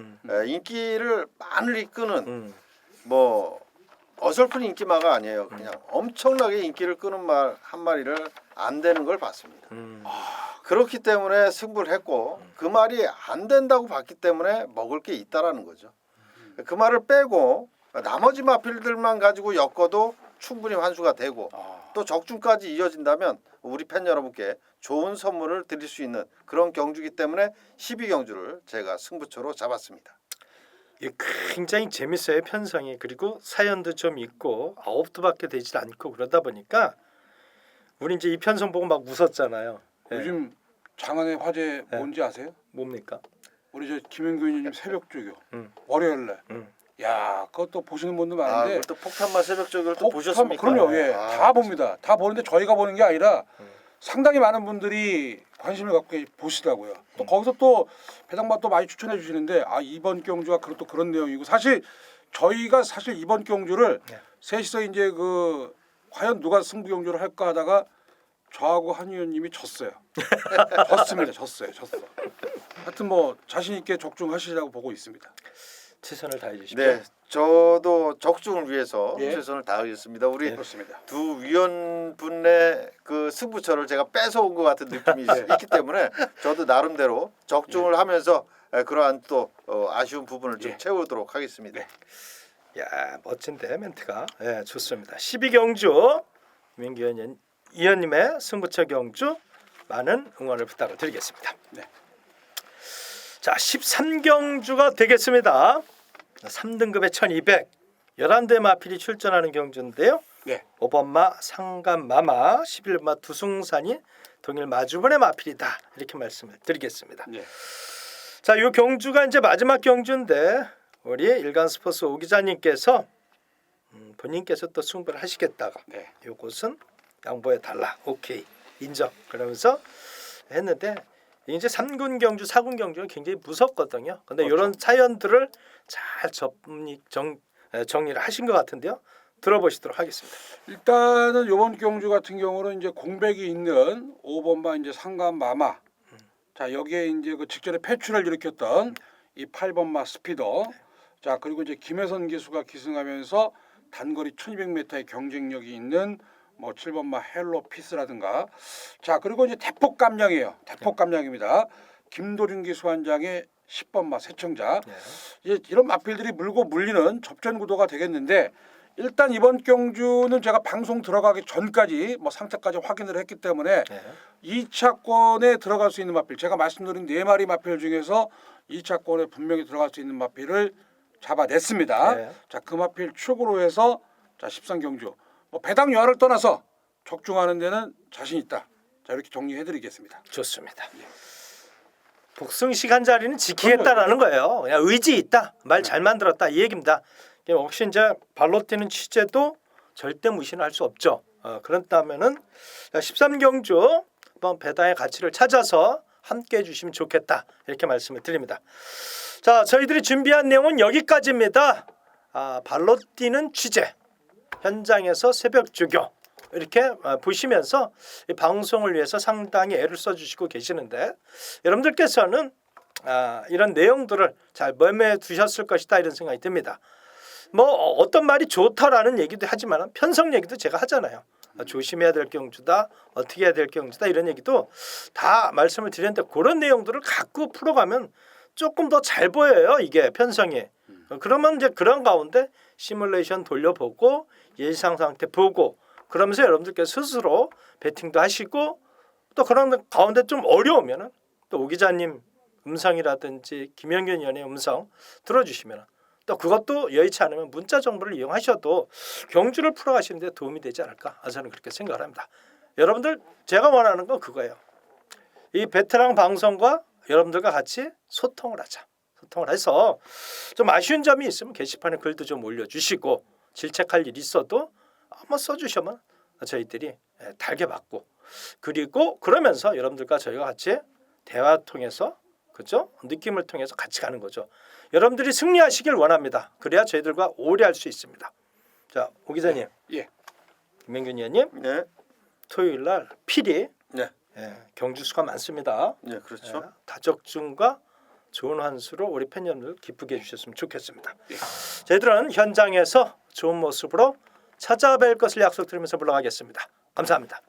인기를 많이 끄는 뭐 어설픈 인기마가 아니에요. 그냥 엄청나게 인기를 끄는 말 한 마리를 안 되는 걸 봤습니다. 그렇기 때문에 승부를 했고 그 말이 안 된다고 봤기 때문에 먹을 게 있다라는 거죠. 그 말을 빼고 나머지 마필들만 가지고 엮어도 충분히 환수가 되고 또 적중까지 이어진다면 우리 팬 여러분께 좋은 선물을 드릴 수 있는 그런 경주이기 때문에 12경주를 제가 승부처로 잡았습니다. 이 굉장히 재밌어요, 편성이. 그리고 사연도 좀 있고 9두밖에 되지 않고 그러다 보니까 우리 이제 이 편성 보고 막 웃었잖아요. 예. 요즘 장안의 화제 뭔지 아세요? 뭡니까? 우리 저 김영균 의원님 새벽 조교 음. 월요일 날. 음. 야, 그것도 보시는 분도 많은데. 그걸 또 폭탄마 새벽 조교를 또 보셨습니까? 그럼요. 예. 다 봅니다. 다 보는데 저희가 보는 게 아니라 상당히 많은 분들이 관심을 갖고 보시더라고요. 또 거기서 또 배당마 또 많이 추천해 주시는데 이번 경주가 또 그런 내용이고 사실 저희가 사실 이번 경주를 네. 셋이서 이제 그 과연 누가 승부 경주를 할까 하다가 저하고 한 의원님이 졌어요. 졌어요. 하여튼 뭐 자신 있게 적중하시라고 보고 있습니다. 최선을 다해 주십시오. 네, 저도 적중을 위해서 예. 최선을 다하겠습니다. 우리 그렇습니다. 두 위원분의 그 승부처를 제가 뺏어온 것 같은 느낌이 있기 때문에 저도 나름대로 적중을 하면서 그러한 또 아쉬운 부분을 좀 예. 채우도록 하겠습니다. 야, 멋진데 멘트가. 예, 좋습니다. 12경주 민기 의원님의 승부처 경주 많은 응원을 부탁을 드리겠습니다. 네. 자, 13경주가 되겠습니다. 3등급에 1200 11대 마필이 출전하는 경주인데요. 네. 5번마 상감마마 11번마 두승산이 동일 마주번의 마필이다. 이렇게 말씀을 드리겠습니다. 네. 자, 이 경주가 이제 마지막 경주인데 우리 일간스포츠 오 기자님께서 본인께서 또 승부를 하시겠다가 네. 이곳은 양보해 달라. 오케이. 인정. 그러면서 했는데 이제 3군 경주, 4군 경주는 굉장히 무섭거든요. 근데 그렇죠. 이런 사연들을 잘 정리를 하신 것 같은데요. 들어보시도록 하겠습니다. 일단은 이번 경주 같은 경우는 이제 공백이 있는 5번마 이제 상감마마. 자 여기에 이제 그 직전에 패출을 일으켰던 이 8번마 스피더. 자 그리고 이제 김혜선 기수가 기승하면서 단거리 1200m의 경쟁력이 있는 뭐 7번마 헬로 피스라든가. 자 그리고 이제 대폭 감량이에요. 대폭 감량입니다. 김도준 기수 한 장의 10번마 세청자. 네. 이제 이런 마필들이 물고 물리는 접전 구도가 되겠는데 일단 이번 경주는 제가 방송 들어가기 전까지 뭐 상태까지 확인을 했기 때문에 네. 2차권에 들어갈 수 있는 마필 제가 말씀드린 4마리 마필 중에서 2차권에 분명히 들어갈 수 있는 마필을 잡아냈습니다. 네. 자, 그 마필 축으로 해서 자 13경주 뭐 배당 여하를 떠나서 적중하는 데는 자신 있다. 자 이렇게 정리해드리겠습니다. 좋습니다. 복승식 한 자리는 지키겠다라는 거예요. 그냥 의지 있다. 말 잘 만들었다. 이 얘기입니다. 혹시 이제 발로 뛰는 취재도 절대 무시는 할 수 없죠. 그렇다면은 13경주 한번 배당의 가치를 찾아서 함께 해주시면 좋겠다. 이렇게 말씀을 드립니다. 자, 저희들이 준비한 내용은 여기까지입니다. 발로 뛰는 취재, 현장에서 새벽 조교 이렇게 보시면서 이 방송을 위해서 상당히 애를 써주시고 계시는데 여러분들께서는 이런 내용들을 잘 매매해 두셨을 것이다 이런 생각이 듭니다. 뭐 어떤 말이 좋다라는 얘기도 하지만 편성 얘기도 제가 하잖아요. 조심해야 될 경주다, 어떻게 해야 될 경주다 이런 얘기도 다 말씀을 드렸는데 그런 내용들을 갖고 풀어가면 조금 더 잘 보여요. 이게 편성이. 그러면 이제 그런 가운데 시뮬레이션 돌려보고 예상 상태 보고 그러면서 여러분들께서 스스로 배팅도 하시고 또 그런 가운데 좀 어려우면은 또 오 기자님 음성이라든지 김영균 의원의 음성 들어주시면 또 그것도 여의치 않으면 문자 정보를 이용하셔도 경주를 풀어가시는 데 도움이 되지 않을까 저는 그렇게 생각을 합니다. 여러분들 제가 원하는 건 그거예요. 이 베테랑 방송과 여러분들과 같이 소통을 하자. 소통을 해서 좀 아쉬운 점이 있으면 게시판에 글도 좀 올려주시고 질책할 일이 있어도 한번 써주시면 저희들이 달게 받고 그리고 그러면서 여러분들과 저희가 같이 대화 통해서 그죠? 느낌을 통해서 같이 가는 거죠. 여러분들이 승리하시길 원합니다. 그래야 저희들과 오래 할 수 있습니다. 자, 오 기자님, 예. 김명균 의원님, 네, 토요일 날 필히 네, 경주 수가 많습니다. 네, 그렇죠. 다적중과 좋은 환수로 우리 팬 여러분들 기쁘게 해주셨으면 좋겠습니다. 저희들은 현장에서 좋은 모습으로 찾아뵐 것을 약속드리면서 물러가겠습니다. 감사합니다.